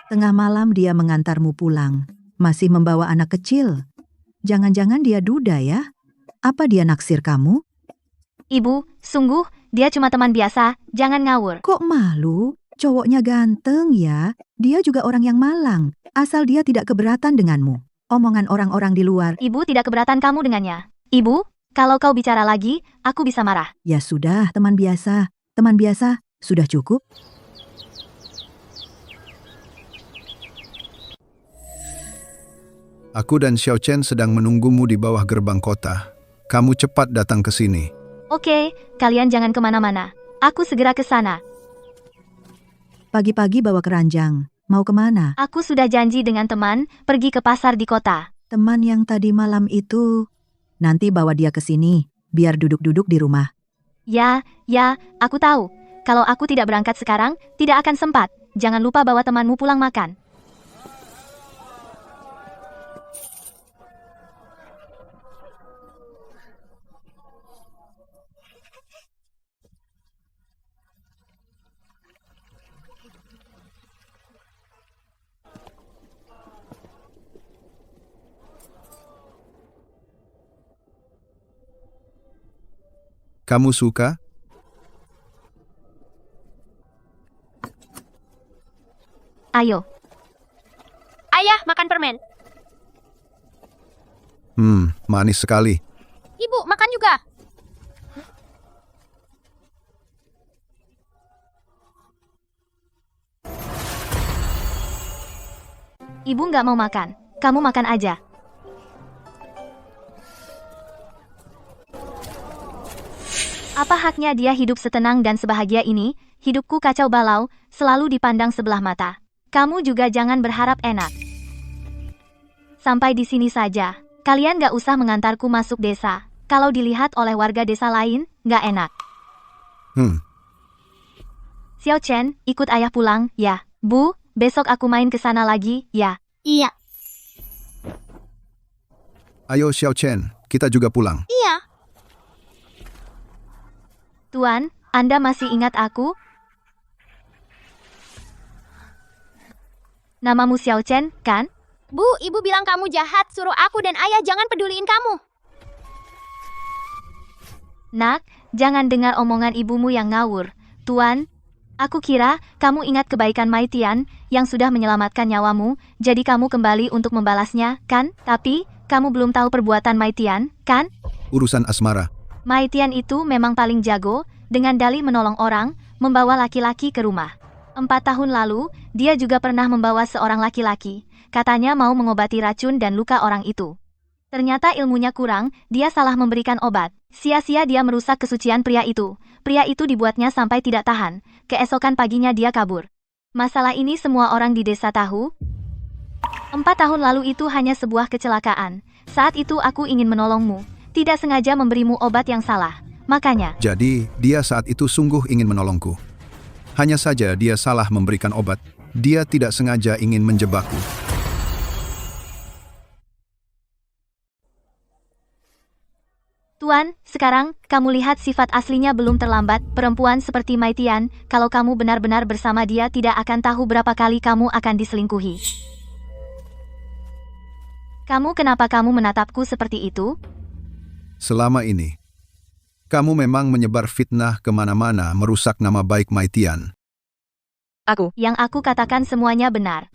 Tengah malam dia mengantarmu pulang. Masih membawa anak kecil. Jangan-jangan dia duda ya? Apa dia naksir kamu? Ibu, sungguh, dia cuma teman biasa, jangan ngawur. Kok malu? Cowoknya ganteng ya. Dia juga orang yang malang. Asal dia tidak keberatan denganmu. Omongan orang-orang di luar. Ibu tidak keberatan kamu dengannya. Ibu, kalau kau bicara lagi, aku bisa marah. Ya sudah, teman biasa. Teman biasa, sudah cukup. Aku dan Xiao Chen sedang menunggumu di bawah gerbang kota. Kamu cepat datang ke sini. Oke, kalian jangan kemana-mana. Aku segera ke sana. Pagi-pagi bawa keranjang. Mau kemana? Aku sudah janji dengan teman, pergi ke pasar di kota. Teman yang tadi malam itu. Nanti bawa dia ke sini, biar duduk-duduk di rumah. Ya, aku tahu. Kalau aku tidak berangkat sekarang, tidak akan sempat. Jangan lupa bawa temanmu pulang makan. Kamu suka? Ayo. Ayah, makan permen. Manis sekali. Ibu, makan juga. Ibu nggak mau makan. Kamu makan aja. Apa haknya dia hidup setenang dan sebahagia ini? Hidupku kacau balau, selalu dipandang sebelah mata. Kamu juga jangan berharap enak. Sampai di sini saja. Kalian nggak usah mengantarku masuk desa. Kalau dilihat oleh warga desa lain, nggak enak. Xiao Chen, ikut ayah pulang, ya. Bu, besok aku main ke sana lagi, ya. Iya. Ayo Xiao Chen, kita juga pulang. Iya. Tuan, Anda masih ingat aku? Namamu Xiao Chen, kan? Bu, ibu bilang kamu jahat, suruh aku dan ayah jangan peduliin kamu. Nak, jangan dengar omongan ibumu yang ngawur. Tuan, aku kira kamu ingat kebaikan Mai Tian yang sudah menyelamatkan nyawamu, jadi kamu kembali untuk membalasnya, kan? Tapi, kamu belum tahu perbuatan Mai Tian, kan? Urusan asmara. Mai Tian itu memang paling jago, dengan dalih menolong orang, membawa laki-laki ke rumah. 4 tahun lalu, dia juga pernah membawa seorang laki-laki, katanya mau mengobati racun dan luka orang itu. Ternyata ilmunya kurang, dia salah memberikan obat. Sia-sia dia merusak kesucian pria itu. Pria itu dibuatnya sampai tidak tahan. Keesokan paginya dia kabur. Masalah ini semua orang di desa tahu. 4 tahun lalu itu hanya sebuah kecelakaan. Saat itu aku ingin menolongmu. Tidak sengaja memberimu obat yang salah. Makanya, Jadi, dia saat itu sungguh ingin menolongku. Hanya saja dia salah memberikan obat. Dia tidak sengaja ingin menjebakku. Tuan, sekarang, kamu lihat sifat aslinya belum terlambat. Perempuan seperti Mai Tian, kalau kamu benar-benar bersama dia tidak akan tahu berapa kali kamu akan diselingkuhi. Kenapa kamu menatapku seperti itu? Selama ini, kamu memang menyebar fitnah kemana-mana merusak nama baik Mai Tian. Yang aku katakan semuanya benar.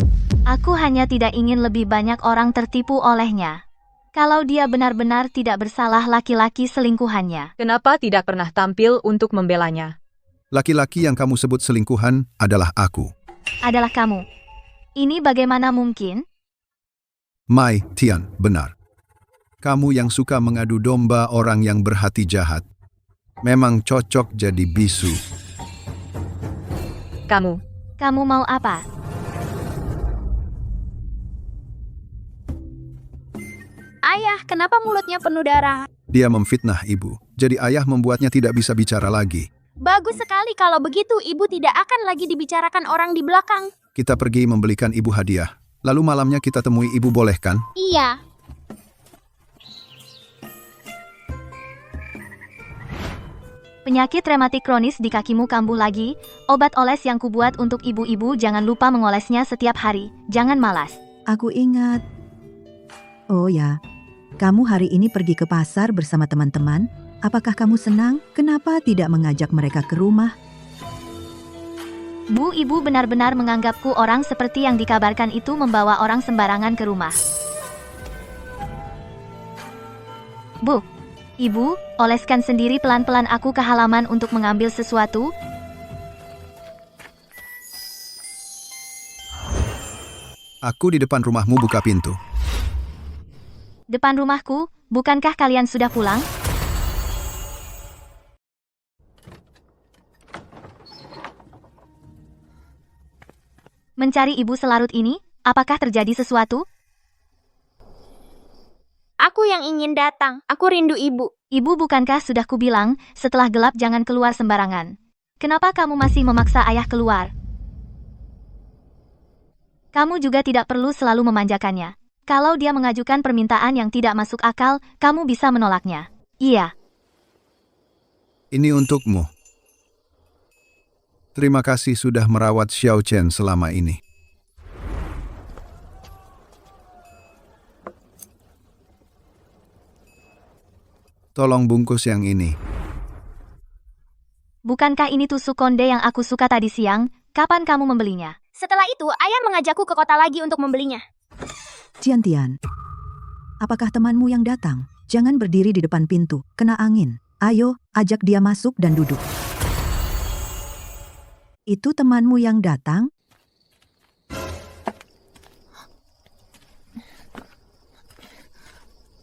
Aku hanya tidak ingin lebih banyak orang tertipu olehnya. Kalau dia benar-benar tidak bersalah laki-laki selingkuhannya. Kenapa tidak pernah tampil untuk membelanya? Laki-laki yang kamu sebut selingkuhan adalah aku. Adalah kamu. Ini bagaimana mungkin? Mai Tian, benar. Kamu yang suka mengadu domba orang yang berhati jahat. Memang cocok jadi bisu. Kamu mau apa? Ayah, kenapa mulutnya penuh darah? Dia memfitnah ibu, jadi ayah membuatnya tidak bisa bicara lagi. Bagus sekali kalau begitu ibu tidak akan lagi dibicarakan orang di belakang. Kita pergi membelikan ibu hadiah. Lalu malamnya kita temui ibu, boleh kan? Iya. Penyakit rematik kronis di kakimu kambuh lagi. Obat oles yang kubuat untuk ibu-ibu jangan lupa mengolesnya setiap hari. Jangan malas. Aku ingat. Oh ya, kamu hari ini pergi ke pasar bersama teman-teman. Apakah kamu senang? Kenapa tidak mengajak mereka ke rumah? Bu, ibu benar-benar menganggapku orang seperti yang dikabarkan itu membawa orang sembarangan ke rumah. Bu, ibu, oleskan sendiri pelan-pelan aku ke halaman untuk mengambil sesuatu. Aku di depan rumahmu buka pintu. Depan rumahku, bukankah kalian sudah pulang? Mencari ibu selarut ini, apakah terjadi sesuatu? Aku yang ingin datang. Aku rindu ibu. Ibu, bukankah sudah kubilang, setelah gelap jangan keluar sembarangan. Kenapa kamu masih memaksa ayah keluar? Kamu juga tidak perlu selalu memanjakannya. Kalau dia mengajukan permintaan yang tidak masuk akal, kamu bisa menolaknya. Iya. Ini untukmu. Terima kasih sudah merawat Xiao Chen selama ini. Tolong bungkus yang ini. Bukankah ini tusuk konde yang aku suka tadi siang? Kapan kamu membelinya? Setelah itu, ayah mengajakku ke kota lagi untuk membelinya. Tian, apakah temanmu yang datang? Jangan berdiri di depan pintu, kena angin. Ayo, ajak dia masuk dan duduk. Itu temanmu yang datang?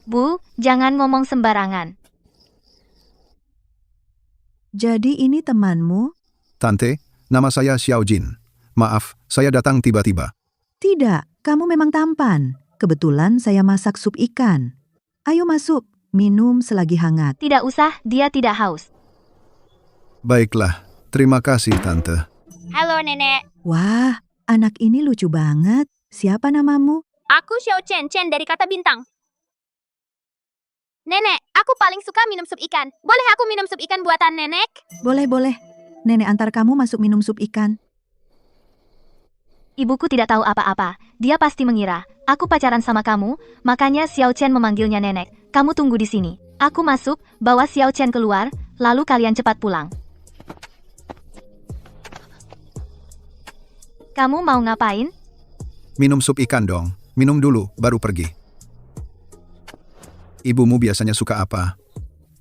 Bu, jangan ngomong sembarangan. Jadi ini temanmu? Tante, nama saya Xiao Jin. Maaf, saya datang tiba-tiba. Tidak, kamu memang tampan. Kebetulan saya masak sup ikan. Ayo masuk, minum selagi hangat. Tidak usah, dia tidak haus. Baiklah, terima kasih Tante. Halo, Nenek. Wah, anak ini lucu banget. Siapa namamu? Aku Xiao Chen dari kata bintang. Nenek, aku paling suka minum sup ikan. Boleh aku minum sup ikan buatan Nenek? Boleh. Nenek antar kamu masuk minum sup ikan. Ibuku tidak tahu apa-apa. Dia pasti mengira aku pacaran sama kamu, makanya Xiao Chen memanggilnya Nenek. Kamu tunggu di sini. Aku masuk, bawa Xiao Chen keluar, lalu kalian cepat pulang. Kamu mau ngapain? Minum sup ikan dong. Minum dulu, baru pergi. Ibumu biasanya suka apa?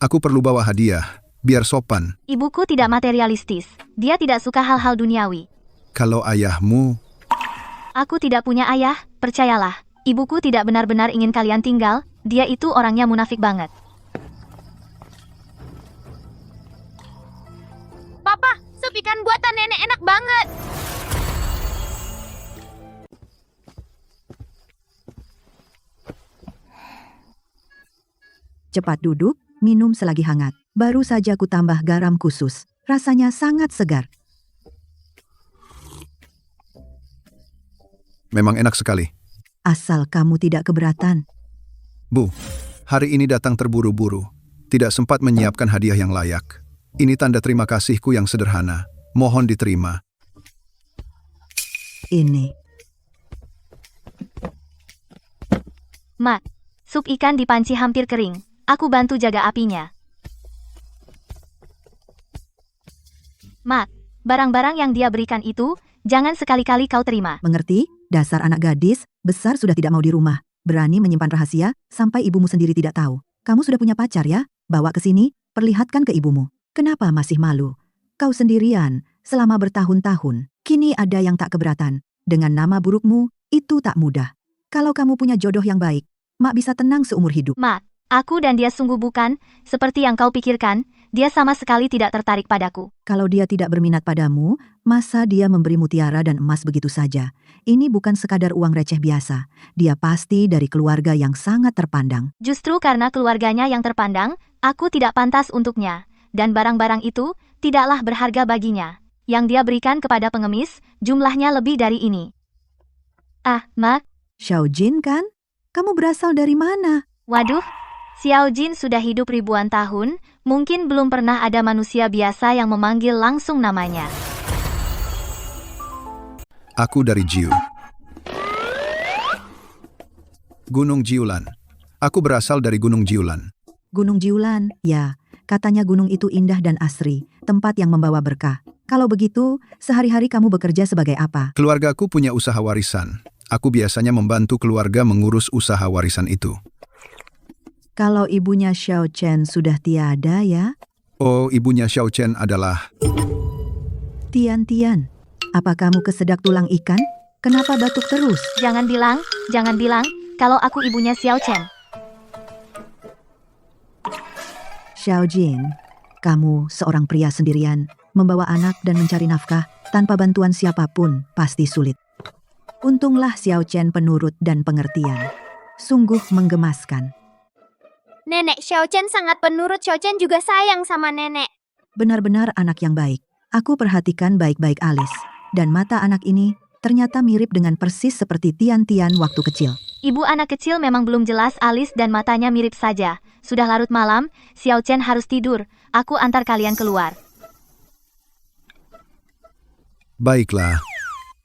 Aku perlu bawa hadiah, biar sopan. Ibuku tidak materialistis. Dia tidak suka hal-hal duniawi. Kalau ayahmu, Aku tidak punya ayah, percayalah. Ibuku tidak benar-benar ingin kalian tinggal, dia itu orangnya munafik banget. Papa, sup ikan buatan nenek enak banget. Cepat duduk, minum selagi hangat. Baru saja ku tambah garam khusus. Rasanya sangat segar. memang enak sekali. Asal kamu tidak keberatan. Bu, hari ini datang terburu-buru. Tidak sempat menyiapkan hadiah yang layak. Ini tanda terima kasihku yang sederhana. Mohon diterima. Ini. Mak, sup ikan di panci hampir kering. Aku bantu jaga apinya. Mak, barang-barang yang dia berikan itu, jangan sekali-kali kau terima. Mengerti? Dasar anak gadis, besar sudah tidak mau di rumah. Berani menyimpan rahasia, sampai ibumu sendiri tidak tahu. Kamu sudah punya pacar ya? Bawa ke sini, perlihatkan ke ibumu. Kenapa masih malu? Kau sendirian, selama bertahun-tahun. Kini ada yang tak keberatan. Dengan nama burukmu, itu tak mudah. Kalau kamu punya jodoh yang baik, Mak bisa tenang seumur hidup. Mak, aku dan dia sungguh bukan, seperti yang kau pikirkan, dia sama sekali tidak tertarik padaku. Kalau dia tidak berminat padamu, masa dia memberi mutiara dan emas begitu saja? Ini bukan sekadar uang receh biasa. Dia pasti dari keluarga yang sangat terpandang. Justru karena keluarganya yang terpandang, aku tidak pantas untuknya. Dan barang-barang itu, tidaklah berharga baginya. Yang dia berikan kepada pengemis, jumlahnya lebih dari ini. Ah, Mak. Xiao Jin kan? Kamu berasal dari mana? Waduh, Xiao Jin sudah hidup ribuan tahun, mungkin belum pernah ada manusia biasa yang memanggil langsung namanya. Aku dari Jiu. Gunung Jiulan. Aku berasal dari Gunung Jiulan. Gunung Jiulan, ya. Katanya gunung itu indah dan asri, tempat yang membawa berkah. Kalau begitu, sehari-hari kamu bekerja sebagai apa? Keluargaku punya usaha warisan. Aku biasanya membantu keluarga mengurus usaha warisan itu. Kalau ibunya Xiao Chen sudah tiada ya? Oh, ibunya Xiao Chen adalah... Tian. Apa kamu kesedak tulang ikan? Kenapa batuk terus? Jangan bilang, kalau aku ibunya Xiao Chen. Xiao Jin, kamu seorang pria sendirian, membawa anak dan mencari nafkah, tanpa bantuan siapapun, pasti sulit. Untunglah Xiao Chen penurut dan pengertian. Sungguh menggemaskan. Nenek Xiao Chen sangat penurut. Xiao Chen juga sayang sama nenek. Benar-benar anak yang baik. Aku perhatikan baik-baik alis. Dan mata anak ini ternyata mirip dengan persis seperti Tian waktu kecil. Ibu anak kecil memang belum jelas alis dan matanya mirip saja. Sudah larut malam, Xiao Chen harus tidur. Aku antar kalian keluar. Baiklah.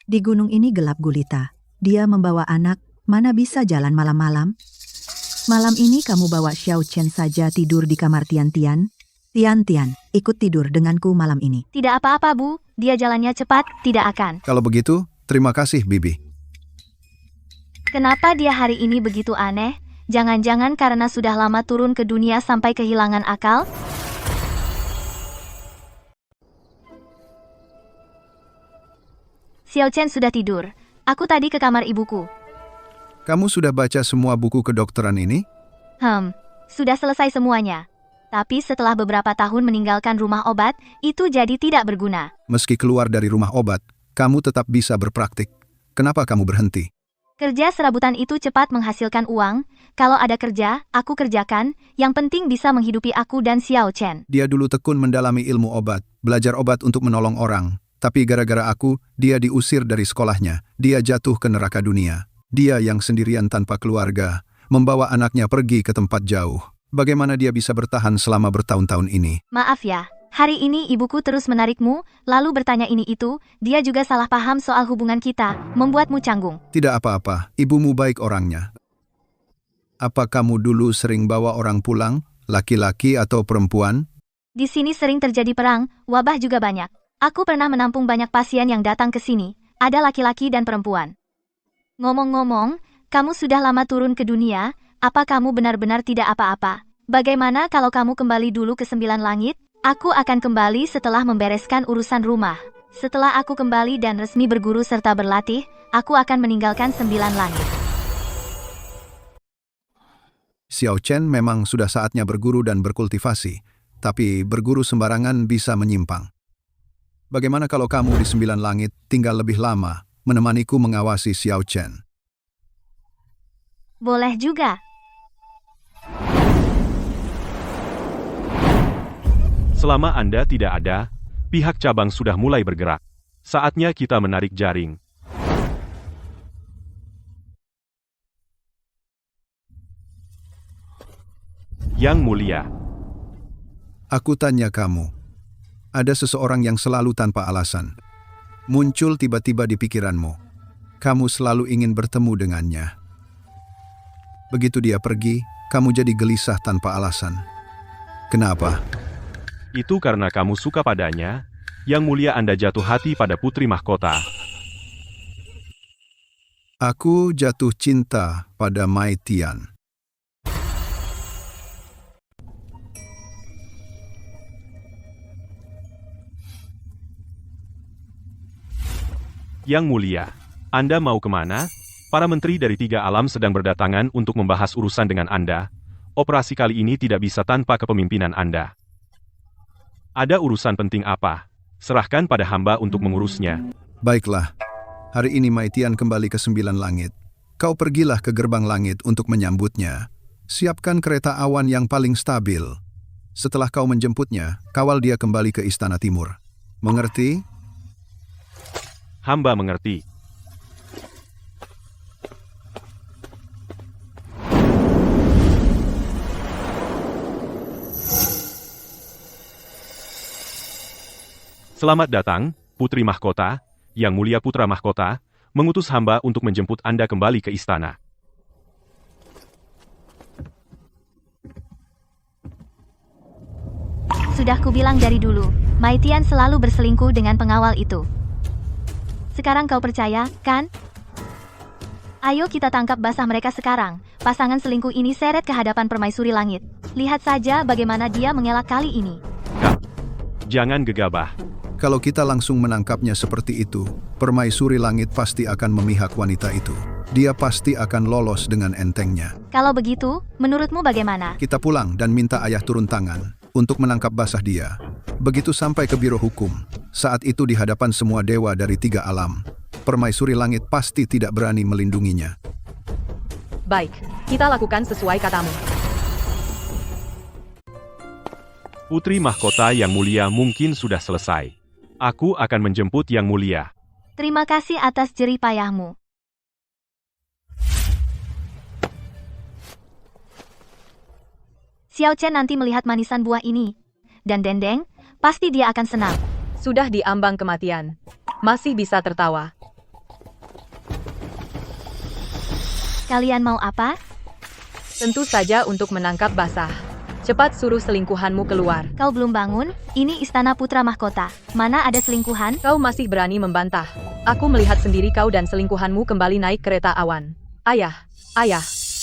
Di gunung ini gelap gulita. Dia membawa anak, mana bisa jalan malam-malam? Malam ini kamu bawa Xiao Chen saja tidur di kamar Tian. Tian, ikut tidur denganku malam ini. Tidak apa-apa, Bu. Dia jalannya cepat, tidak akan. Kalau begitu, terima kasih, Bibi. Kenapa dia hari ini begitu aneh? Jangan-jangan karena sudah lama turun ke dunia sampai kehilangan akal? Xiao Chen sudah tidur. Aku tadi ke kamar ibuku. Kamu sudah baca semua buku kedokteran ini? Sudah selesai semuanya. Tapi setelah beberapa tahun meninggalkan rumah obat, itu jadi tidak berguna. Meski keluar dari rumah obat, kamu tetap bisa berpraktik. Kenapa kamu berhenti? Kerja serabutan itu cepat menghasilkan uang. Kalau ada kerja, aku kerjakan. Yang penting bisa menghidupi aku dan Xiao Chen. Dia dulu tekun mendalami ilmu obat, belajar obat untuk menolong orang. Tapi gara-gara aku, dia diusir dari sekolahnya. Dia jatuh ke neraka dunia. Dia yang sendirian tanpa keluarga, membawa anaknya pergi ke tempat jauh. Bagaimana dia bisa bertahan selama bertahun-tahun ini? Maaf ya, hari ini ibuku terus menarikmu, lalu bertanya ini itu, dia juga salah paham soal hubungan kita, membuatmu canggung. Tidak apa-apa, ibumu baik orangnya. Apa kamu dulu sering bawa orang pulang, laki-laki atau perempuan? Di sini sering terjadi perang, wabah juga banyak. Aku pernah menampung banyak pasien yang datang ke sini, ada laki-laki dan perempuan. Ngomong-ngomong, kamu sudah lama turun ke dunia, apa kamu benar-benar tidak apa-apa? Bagaimana kalau kamu kembali dulu ke 9 langit? Aku akan kembali setelah membereskan urusan rumah. Setelah aku kembali dan resmi berguru serta berlatih, aku akan meninggalkan 9 langit. Xiao Chen memang sudah saatnya berguru dan berkultivasi, tapi berguru sembarangan bisa menyimpang. Bagaimana kalau kamu di 9 langit tinggal lebih lama, menemaniku mengawasi Xiao Chen? Boleh juga. Selama Anda tidak ada, pihak cabang sudah mulai bergerak. Saatnya kita menarik jaring. Yang Mulia. Aku tanya kamu, ada seseorang yang selalu tanpa alasan muncul tiba-tiba di pikiranmu. Kamu selalu ingin bertemu dengannya. Begitu dia pergi, kamu jadi gelisah tanpa alasan. Kenapa? Itu karena kamu suka padanya. Yang Mulia, Anda jatuh hati pada putri mahkota. Aku jatuh cinta pada Mai Tian. Yang Mulia, Anda mau kemana? Para menteri dari 3 alam sedang berdatangan untuk membahas urusan dengan Anda. Operasi kali ini tidak bisa tanpa kepemimpinan Anda. Ada urusan penting apa? Serahkan pada hamba untuk mengurusnya. Baiklah, hari ini Mai Tian kembali ke 9 langit. Kau pergilah ke gerbang langit untuk menyambutnya. Siapkan kereta awan yang paling stabil. Setelah kau menjemputnya, kawal dia kembali ke Istana Timur. Mengerti? Hamba mengerti. Selamat datang, Putri Mahkota. Yang Mulia Putra Mahkota mengutus hamba untuk menjemput Anda kembali ke istana. Sudah kubilang dari dulu, Mai Tian selalu berselingkuh dengan pengawal itu. Sekarang kau percaya, kan? Ayo kita tangkap basah mereka sekarang. Pasangan selingkuh ini seret ke hadapan Permaisuri Langit. Lihat saja bagaimana dia mengelak kali ini. Kak, jangan gegabah. Kalau kita langsung menangkapnya seperti itu, Permaisuri Langit pasti akan memihak wanita itu. Dia pasti akan lolos dengan entengnya. Kalau begitu, menurutmu bagaimana? Kita pulang dan minta ayah turun tangan untuk menangkap basah dia. Begitu sampai ke Biro Hukum, saat itu di hadapan semua dewa dari 3 alam, Permaisuri Langit pasti tidak berani melindunginya. Baik, kita lakukan sesuai katamu. Putri Mahkota Yang Mulia mungkin sudah selesai. Aku akan menjemput Yang Mulia. Terima kasih atas jerih payahmu. Xiao Chen nanti melihat manisan buah ini. Dan Dendeng, pasti dia akan senang. Sudah di ambang kematian. Masih bisa tertawa. Kalian mau apa? Tentu saja untuk menangkap basah. Cepat suruh selingkuhanmu keluar. Kau belum bangun? Ini Istana Putra Mahkota. Mana ada selingkuhan? Kau masih berani membantah. Aku melihat sendiri kau dan selingkuhanmu kembali naik kereta awan. Ayah,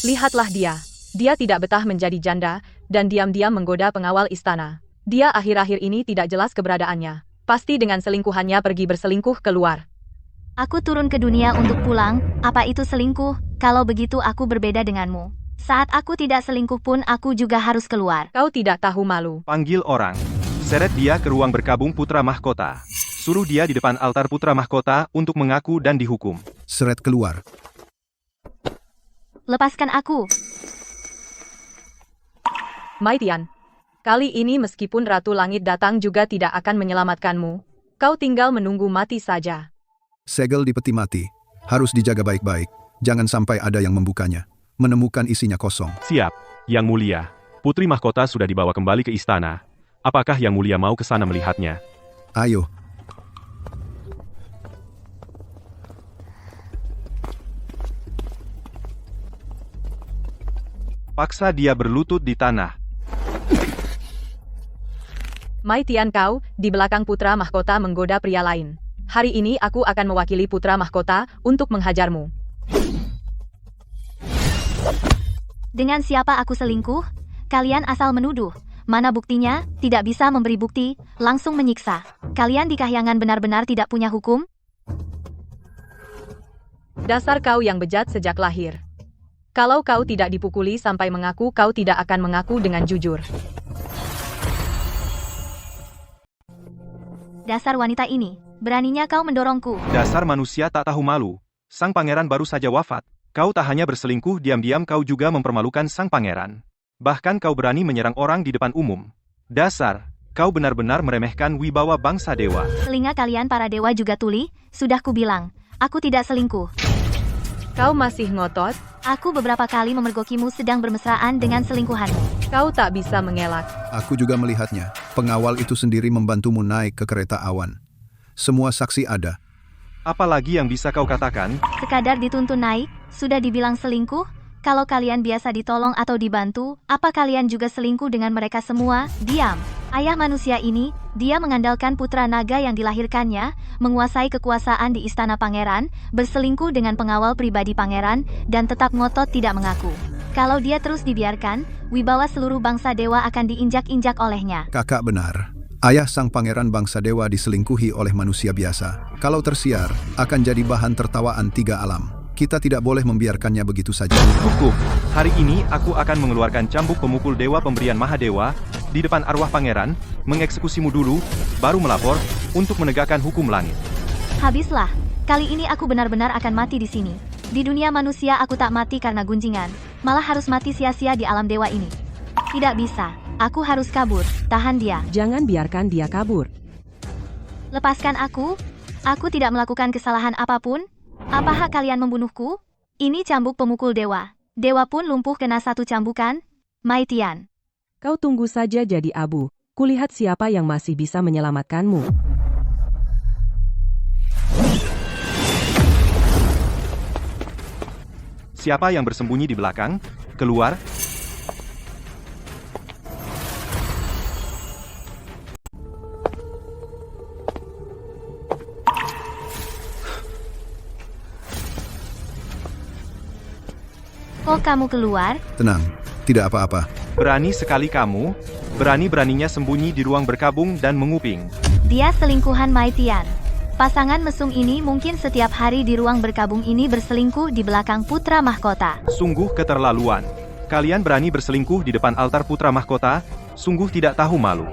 lihatlah dia. Dia tidak betah menjadi janda, dan diam-diam menggoda pengawal istana. Dia akhir-akhir ini tidak jelas keberadaannya. Pasti dengan selingkuhannya pergi berselingkuh keluar. Aku turun ke dunia untuk pulang. Apa itu selingkuh? Kalau begitu aku berbeda denganmu. Saat aku tidak selingkuh pun aku juga harus keluar. Kau tidak tahu malu. Panggil orang. Seret dia ke ruang berkabung Putra Mahkota. Suruh dia di depan altar Putra Mahkota untuk mengaku dan dihukum. Seret keluar. Lepaskan aku. Mai Tian, kali ini meskipun Ratu Langit datang juga tidak akan menyelamatkanmu. Kau tinggal menunggu mati saja. Segel di peti mati. Harus dijaga baik-baik. Jangan sampai ada yang membukanya. Menemukan isinya kosong. Siap, Yang Mulia. Putri Mahkota sudah dibawa kembali ke istana. Apakah Yang Mulia mau ke sana melihatnya? Ayo. Paksa dia berlutut di tanah. Mai Tian, kau, di belakang Putra Mahkota menggoda pria lain. Hari ini aku akan mewakili Putra Mahkota untuk menghajarmu. Dengan siapa aku selingkuh? Kalian asal menuduh. Mana buktinya? Tidak bisa memberi bukti, langsung menyiksa. Kalian di kahyangan benar-benar tidak punya hukum? Dasar kau yang bejat sejak lahir. Kalau kau tidak dipukuli sampai mengaku, kau tidak akan mengaku dengan jujur. Dasar wanita ini, beraninya kau mendorongku. Dasar manusia tak tahu malu. Sang pangeran baru saja wafat. Kau tak hanya berselingkuh diam-diam, kau juga mempermalukan sang pangeran. Bahkan kau berani menyerang orang di depan umum. Dasar, kau benar-benar meremehkan wibawa bangsa dewa. Telinga kalian para dewa juga tuli, sudah kubilang, aku tidak selingkuh. Kau masih ngotot? Aku beberapa kali memergokimu sedang bermesraan dengan selingkuhanmu. Kau tak bisa mengelak. Aku juga melihatnya. Pengawal itu sendiri membantumu naik ke kereta awan. Semua saksi ada. Apalagi yang bisa kau katakan? Sekadar dituntun naik, sudah dibilang selingkuh? Kalau kalian biasa ditolong atau dibantu, apa kalian juga selingkuh dengan mereka semua? Diam. Ayah manusia ini, dia mengandalkan putra naga yang dilahirkannya, menguasai kekuasaan di istana pangeran, berselingkuh dengan pengawal pribadi pangeran, dan tetap ngotot tidak mengaku. Kalau dia terus dibiarkan, wibawa seluruh bangsa dewa akan diinjak-injak olehnya. Kakak benar. Ayah sang pangeran bangsa dewa diselingkuhi oleh manusia biasa. Kalau tersiar, akan jadi bahan tertawaan 3 alam. Kita tidak boleh membiarkannya begitu saja. Cukup. Hari ini aku akan mengeluarkan cambuk pemukul dewa pemberian Mahadewa di depan arwah pangeran, mengeksekusimu dulu, baru melapor untuk menegakkan hukum langit. Habislah. Kali ini aku benar-benar akan mati di sini. Di dunia manusia aku tak mati karena gunjingan, malah harus mati sia-sia di alam dewa ini. Tidak bisa. Aku harus kabur. Tahan dia. Jangan biarkan dia kabur. Lepaskan aku. Aku tidak melakukan kesalahan apapun. Apa hak kalian membunuhku? Ini cambuk pemukul dewa. Dewa pun lumpuh kena satu cambukan. Mai Tian. Kau tunggu saja jadi abu. Kulihat siapa yang masih bisa menyelamatkanmu. Siapa yang bersembunyi di belakang? Keluar. Kok kamu keluar? Tenang, tidak apa-apa. Berani sekali kamu, berani-beraninya sembunyi di ruang berkabung dan menguping. Dia selingkuhan Mai Tian. Pasangan mesum ini mungkin setiap hari di ruang berkabung ini berselingkuh di belakang putra mahkota. Sungguh keterlaluan. Kalian berani berselingkuh di depan altar putra mahkota? Sungguh tidak tahu malu.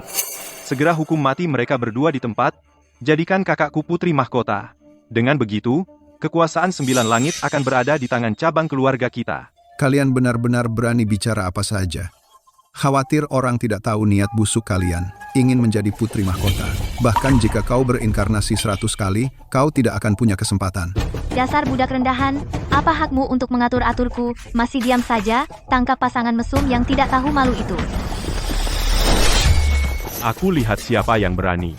Segera hukum mati mereka berdua di tempat, jadikan kakakku putri mahkota. Dengan begitu, kekuasaan 9 langit akan berada di tangan cabang keluarga kita. Kalian benar-benar berani bicara apa saja. Khawatir orang tidak tahu niat busuk kalian, ingin menjadi putri mahkota. Bahkan jika kau berinkarnasi 100 kali, kau tidak akan punya kesempatan. Dasar budak rendahan, apa hakmu untuk mengatur-aturku? Masih diam saja, tangkap pasangan mesum yang tidak tahu malu itu. Aku lihat siapa yang berani.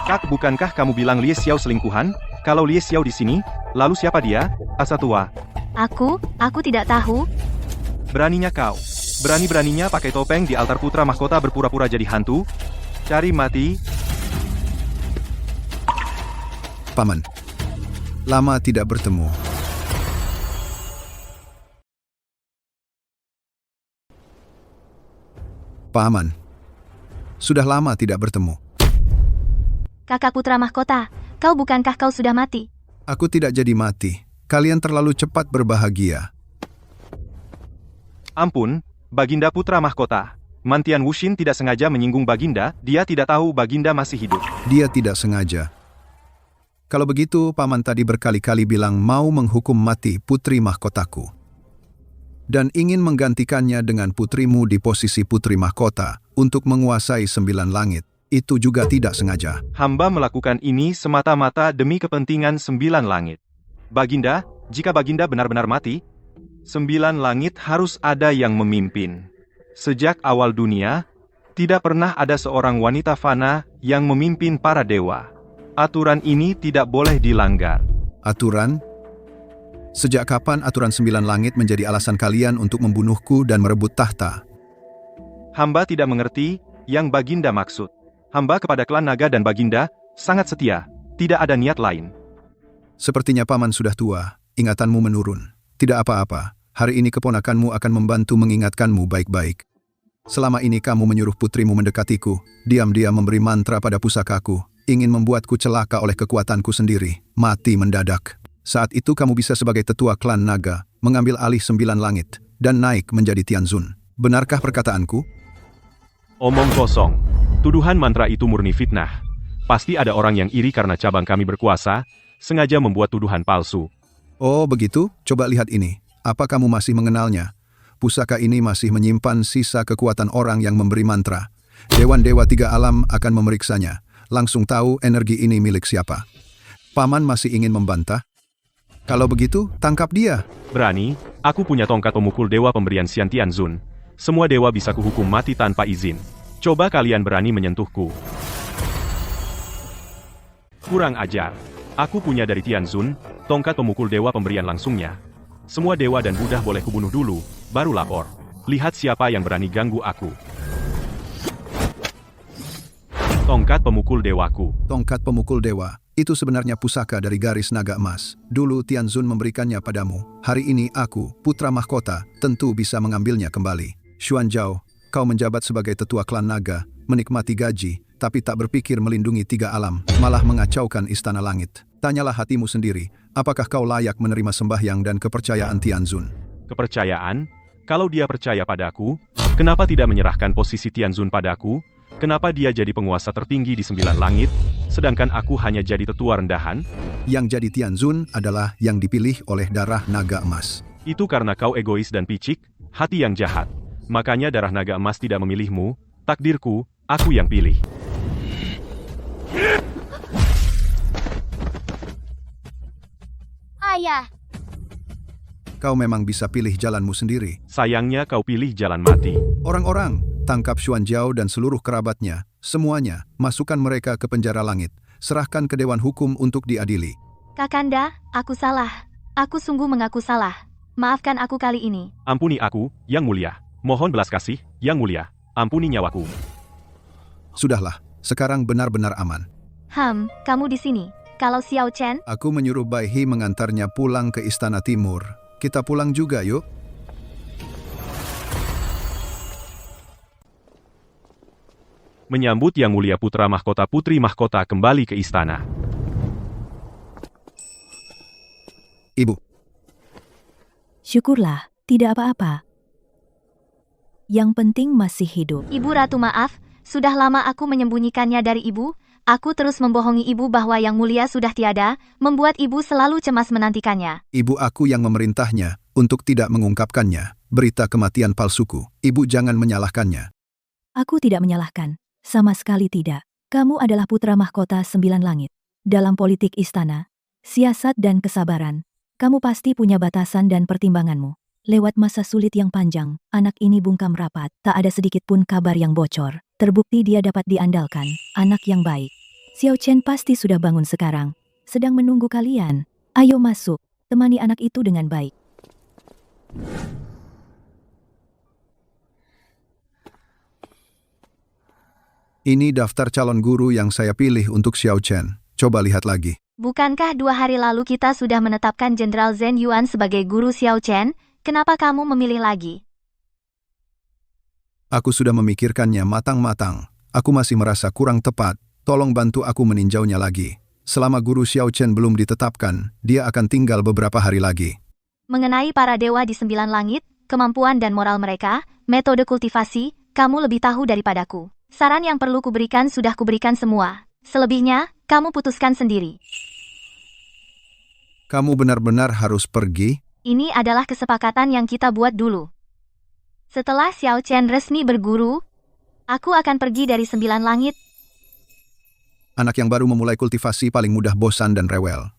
Kak, bukankah kamu bilang Lie Xiao selingkuhan? Kalau Lie Xiao di sini, lalu siapa dia? Asa tua. Aku tidak tahu. Beraninya kau. Berani-beraninya pakai topeng di altar putra mahkota berpura-pura jadi hantu. Cari mati. Paman, lama tidak bertemu. Paman, sudah lama tidak bertemu. Kakak putra mahkota, bukankah kau sudah mati? Aku tidak jadi mati. Kalian terlalu cepat berbahagia. Ampun, Baginda putra mahkota. Mantian Wushin tidak sengaja menyinggung Baginda, dia tidak tahu Baginda masih hidup. Dia tidak sengaja. Kalau begitu, Paman tadi berkali-kali bilang mau menghukum mati putri mahkotaku. Dan ingin menggantikannya dengan putrimu di posisi putri mahkota untuk menguasai 9 langit. Itu juga tidak sengaja. Hamba melakukan ini semata-mata demi kepentingan 9 langit. Baginda, jika Baginda benar-benar mati, 9 langit harus ada yang memimpin. Sejak awal dunia, tidak pernah ada seorang wanita fana yang memimpin para dewa. Aturan ini tidak boleh dilanggar. Aturan? Sejak kapan aturan 9 langit menjadi alasan kalian untuk membunuhku dan merebut tahta? Hamba tidak mengerti yang Baginda maksud. Hamba kepada klan naga dan Baginda sangat setia, tidak ada niat lain. Sepertinya Paman sudah tua, ingatanmu menurun. Tidak apa-apa, Hari ini keponakanmu akan membantu mengingatkanmu baik-baik. Selama ini kamu menyuruh putrimu mendekatiku, diam-diam memberi mantra pada pusakaku, ingin membuatku celaka oleh kekuatanku sendiri, mati mendadak. Saat itu kamu bisa sebagai tetua klan naga, mengambil alih 9 langit, dan naik menjadi Tianzun. Benarkah perkataanku? Omong kosong. Tuduhan mantra itu murni fitnah. Pasti ada orang yang iri karena cabang kami berkuasa, sengaja membuat tuduhan palsu. Oh begitu? Coba lihat ini. Apa kamu masih mengenalnya? Pusaka ini masih menyimpan sisa kekuatan orang yang memberi mantra. Dewan-dewa 3 alam akan memeriksanya. Langsung tahu energi ini milik siapa. Paman masih ingin membantah? Kalau begitu, tangkap dia. Berani, aku punya tongkat pemukul dewa pemberian Xian Tianzun. Semua dewa bisa kuhukum mati tanpa izin. Coba kalian berani menyentuhku. Kurang ajar. Aku punya dari Tianzun, tongkat pemukul dewa pemberian langsungnya. Semua dewa dan Buddha boleh kubunuh dulu, baru lapor. Lihat siapa yang berani ganggu aku. Tongkat pemukul dewaku. Tongkat pemukul dewa, itu sebenarnya pusaka dari garis naga emas. Dulu Tianzun memberikannya padamu. Hari ini aku, putra mahkota, tentu bisa mengambilnya kembali. Xuanzhao, kau menjabat sebagai tetua klan naga, menikmati gaji, tapi tak berpikir melindungi 3 alam, malah mengacaukan istana langit. Tanyalah hatimu sendiri, apakah kau layak menerima sembahyang dan kepercayaan Tianzun? Kepercayaan? Kalau dia percaya padaku, kenapa tidak menyerahkan posisi Tianzun padaku? Kenapa dia jadi penguasa tertinggi di 9 langit, sedangkan aku hanya jadi tetua rendahan? Yang jadi Tianzun adalah yang dipilih oleh darah naga emas. Itu karena kau egois dan picik, hati yang jahat. Makanya darah naga emas tidak memilihmu, takdirku, aku yang pilih. Ayah, Kau memang bisa pilih jalanmu sendiri. Sayangnya kau pilih jalan mati. Orang-orang, tangkap Xuanzhao dan seluruh kerabatnya, semuanya, masukkan mereka ke penjara langit. Serahkan ke Dewan Hukum untuk diadili. Kakanda, aku salah. Aku sungguh mengaku salah. Maafkan aku kali ini. Ampuni aku, Yang Mulia. Mohon belas kasih, Yang Mulia. Ampuni nyawaku. Sudahlah, sekarang benar-benar aman. Kamu di sini. Kalau Xiao Chen, Aku menyuruh Bai He mengantarnya pulang ke Istana Timur. Kita pulang juga yuk. Menyambut Yang Mulia putra mahkota putri mahkota kembali ke istana. Ibu, Syukurlah, tidak apa-apa. Yang penting masih hidup. Ibu Ratu maaf, sudah lama aku menyembunyikannya dari ibu. Aku terus membohongi ibu bahwa Yang Mulia sudah tiada, membuat ibu selalu cemas menantikannya. ibu aku yang memerintahnya untuk tidak mengungkapkannya. Berita kematian palsuku, ibu jangan menyalahkannya. Aku tidak menyalahkan. Sama sekali tidak. Kamu adalah putra mahkota 9 langit. Dalam politik istana, siasat dan kesabaran, kamu pasti punya batasan dan pertimbanganmu. Lewat masa sulit yang panjang, anak ini bungkam rapat, tak ada sedikit pun kabar yang bocor. Terbukti dia dapat diandalkan, anak yang baik. Xiao Chen pasti sudah bangun sekarang, sedang menunggu kalian. Ayo masuk, temani anak itu dengan baik. Ini daftar calon guru yang saya pilih untuk Xiao Chen. Coba lihat lagi. Bukankah 2 hari lalu kita sudah menetapkan Jenderal Zhen Yuan sebagai guru Xiao Chen? Kenapa kamu memilih lagi? Aku sudah memikirkannya matang-matang. Aku masih merasa kurang tepat. Tolong bantu aku meninjaunya lagi. Selama guru Xiao Chen belum ditetapkan, dia akan tinggal beberapa hari lagi. Mengenai para dewa di 9 langit, kemampuan dan moral mereka, metode kultivasi, kamu lebih tahu daripadaku. Saran yang perlu kuberikan sudah kuberikan semua. Selebihnya, kamu putuskan sendiri. Kamu benar-benar harus pergi? Ini adalah kesepakatan yang kita buat dulu. Setelah Xiao Chen resmi berguru, aku akan pergi dari 9 langit. Anak yang baru memulai kultivasi paling mudah bosan dan rewel.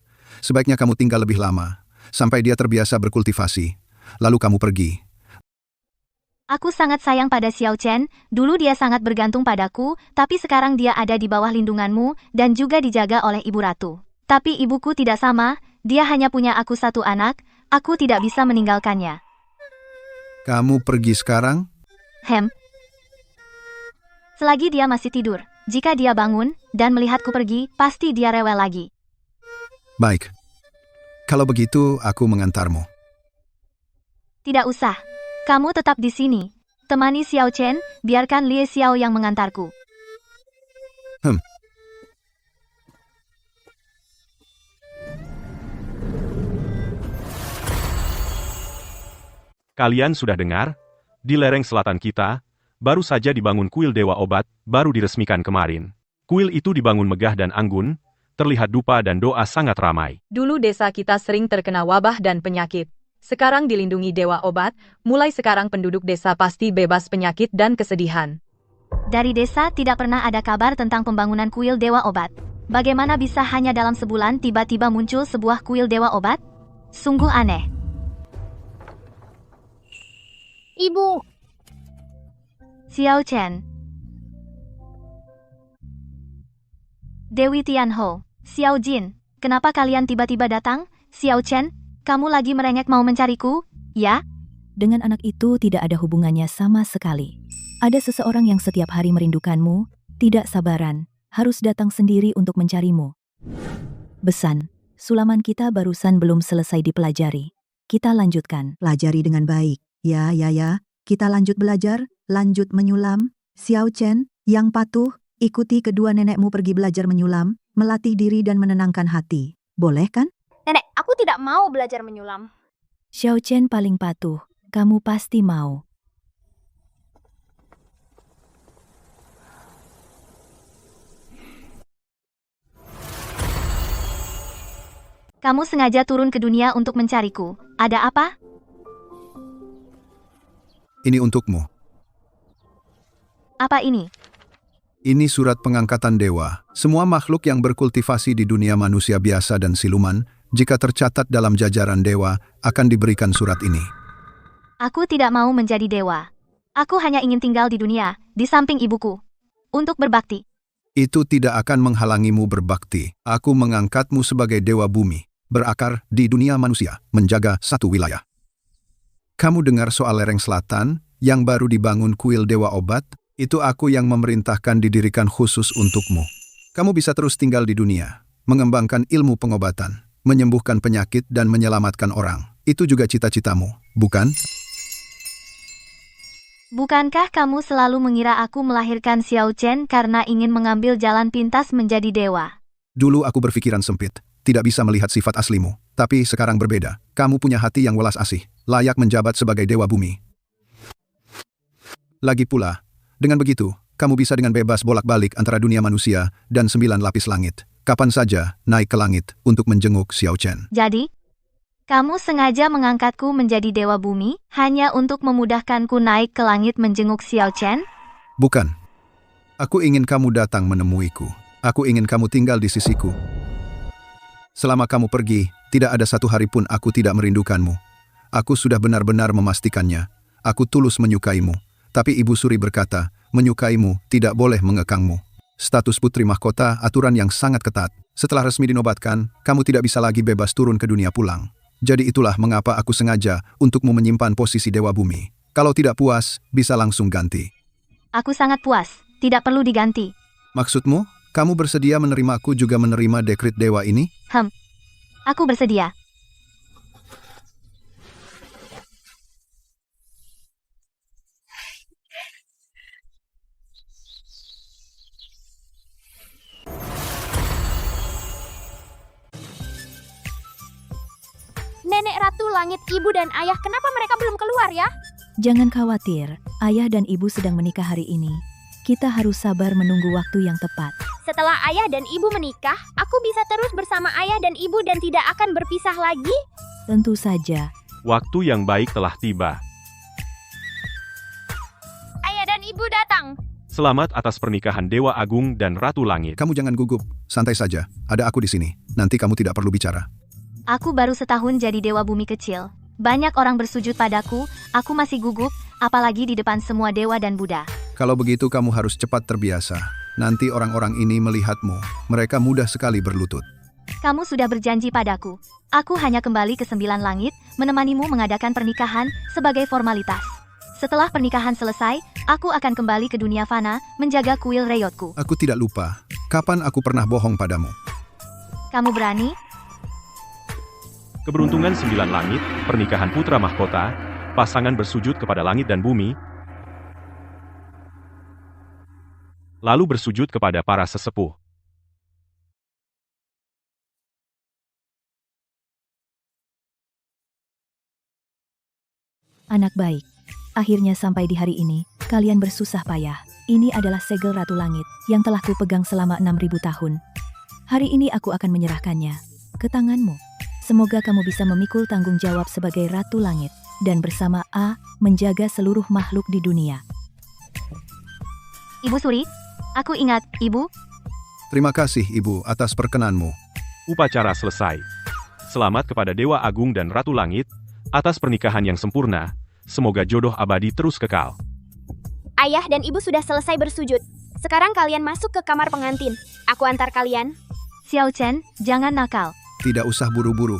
Sebaiknya kamu tinggal lebih lama, sampai dia terbiasa berkultivasi. Lalu kamu pergi. Aku sangat sayang pada Xiao Chen, dulu dia sangat bergantung padaku, tapi sekarang dia ada di bawah lindunganmu, dan juga dijaga oleh Ibu Ratu. Tapi ibuku tidak sama, dia hanya punya aku 1 anak, aku tidak bisa meninggalkannya. Kamu pergi sekarang? Selagi dia masih tidur, jika dia bangun, dan melihatku pergi, pasti dia rewel lagi. Baik. Kalau begitu, aku mengantarmu. Tidak usah. Kamu tetap di sini. Temani Xiao Chen, biarkan Lie Xiao yang mengantarku. Kalian sudah dengar? Di lereng selatan kita, baru saja dibangun kuil Dewa Obat, baru diresmikan kemarin. Kuil itu dibangun megah dan anggun, terlihat dupa dan doa sangat ramai. Dulu desa kita sering terkena wabah dan penyakit. Sekarang dilindungi Dewa Obat, mulai sekarang penduduk desa pasti bebas penyakit dan kesedihan. Dari desa tidak pernah ada kabar tentang pembangunan kuil Dewa Obat. Bagaimana bisa hanya dalam sebulan tiba-tiba muncul sebuah kuil Dewa Obat? Sungguh aneh. Ibu, Xiao Chen. Dewi Tianho, Xiao Jin, kenapa kalian tiba-tiba datang? Xiao Chen, kamu lagi merengek mau mencariku, ya? Dengan anak itu tidak ada hubungannya sama sekali. Ada seseorang yang setiap hari merindukanmu, tidak sabaran, harus datang sendiri untuk mencarimu. Besan, sulaman kita barusan belum selesai dipelajari. Kita lanjutkan. Pelajari dengan baik. Ya, kita lanjut belajar, lanjut menyulam. Xiao Chen, yang patuh, ikuti kedua nenekmu pergi belajar menyulam, melatih diri dan menenangkan hati. Boleh kan? Nenek, aku tidak mau belajar menyulam. Xiao Chen paling patuh, kamu pasti mau. Kamu sengaja turun ke dunia untuk mencariku. Ada apa? Ini untukmu. Apa ini? Ini surat pengangkatan dewa. Semua makhluk yang berkultivasi di dunia manusia biasa dan siluman, jika tercatat dalam jajaran dewa, akan diberikan surat ini. Aku tidak mau menjadi dewa. Aku hanya ingin tinggal di dunia, di samping ibuku. Untuk berbakti. Itu tidak akan menghalangimu berbakti. Aku mengangkatmu sebagai dewa bumi, berakar di dunia manusia, menjaga satu wilayah. Kamu dengar soal lereng selatan, yang baru dibangun kuil Dewa Obat? Itu aku yang memerintahkan didirikan khusus untukmu. Kamu bisa terus tinggal di dunia, mengembangkan ilmu pengobatan, menyembuhkan penyakit dan menyelamatkan orang. Itu juga cita-citamu, bukan? Bukankah kamu selalu mengira aku melahirkan Xiao Chen karena ingin mengambil jalan pintas menjadi dewa? Dulu aku berpikiran sempit, tidak bisa melihat sifat aslimu. Tapi sekarang berbeda. Kamu punya hati yang welas asih, layak menjabat sebagai dewa bumi. Lagi pula, dengan begitu, kamu bisa dengan bebas bolak-balik antara dunia manusia dan 9 lapis langit. Kapan saja naik ke langit untuk menjenguk Xiao Chen. Jadi, kamu sengaja mengangkatku menjadi dewa bumi hanya untuk memudahkanku naik ke langit menjenguk Xiao Chen? Bukan. Aku ingin kamu datang menemuiku. Aku ingin kamu tinggal di sisiku. Selama kamu pergi, tidak ada satu hari pun aku tidak merindukanmu. Aku sudah benar-benar memastikannya. Aku tulus menyukaimu. Tapi Ibu Suri berkata, menyukaimu tidak boleh mengekangmu. Status putri mahkota aturan yang sangat ketat. Setelah resmi dinobatkan, kamu tidak bisa lagi bebas turun ke dunia pulang. Jadi itulah mengapa aku sengaja untukmu menyimpan posisi Dewa Bumi. Kalau tidak puas, bisa langsung ganti. Aku sangat puas, tidak perlu diganti. Maksudmu, kamu bersedia menerimaku juga menerima dekrit dewa ini? Aku bersedia. Nenek Ratu Langit, Ibu dan Ayah, kenapa mereka belum keluar ya? Jangan khawatir, ayah dan ibu sedang menikah hari ini. Kita harus sabar menunggu waktu yang tepat. Setelah Ayah dan Ibu menikah, aku bisa terus bersama Ayah dan Ibu dan tidak akan berpisah lagi? Tentu saja. Waktu yang baik telah tiba. Ayah dan Ibu datang. Selamat atas pernikahan Dewa Agung dan Ratu Langit. Kamu jangan gugup, santai saja. Ada aku di sini. Nanti kamu tidak perlu bicara. Aku baru setahun jadi dewa bumi kecil. Banyak orang bersujud padaku, aku masih gugup, apalagi di depan semua dewa dan Buddha. Kalau begitu kamu harus cepat terbiasa. Nanti orang-orang ini melihatmu. Mereka mudah sekali berlutut. Kamu sudah berjanji padaku. Aku hanya kembali ke 9 langit, menemanimu mengadakan pernikahan sebagai formalitas. Setelah pernikahan selesai, aku akan kembali ke dunia fana, menjaga kuil reyotku. Aku tidak lupa. Kapan aku pernah bohong padamu? Kamu berani? Keberuntungan 9 langit, pernikahan putra mahkota, pasangan bersujud kepada langit dan bumi, lalu bersujud kepada para sesepuh. Anak baik, akhirnya sampai di hari ini, kalian bersusah payah. Ini adalah segel Ratu Langit yang telah kupegang selama 6.000 tahun. Hari ini aku akan menyerahkannya ke tanganmu. Semoga kamu bisa memikul tanggung jawab sebagai Ratu Langit dan bersama A menjaga seluruh makhluk di dunia. Ibu Suri, aku ingat, Ibu. Terima kasih, Ibu, atas perkenanmu. Upacara selesai. Selamat kepada Dewa Agung dan Ratu Langit atas pernikahan yang sempurna. Semoga jodoh abadi terus kekal. Ayah dan ibu sudah selesai bersujud. Sekarang kalian masuk ke kamar pengantin. Aku antar kalian. Xiao Chen, jangan nakal. Tidak usah buru-buru.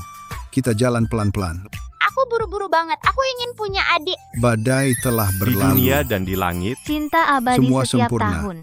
Kita jalan pelan-pelan. Aku buru-buru banget. Aku ingin punya adik. Badai telah Di berlalu. dunia dan di langit, Cinta abadi Semua setiap sempurna. tahun.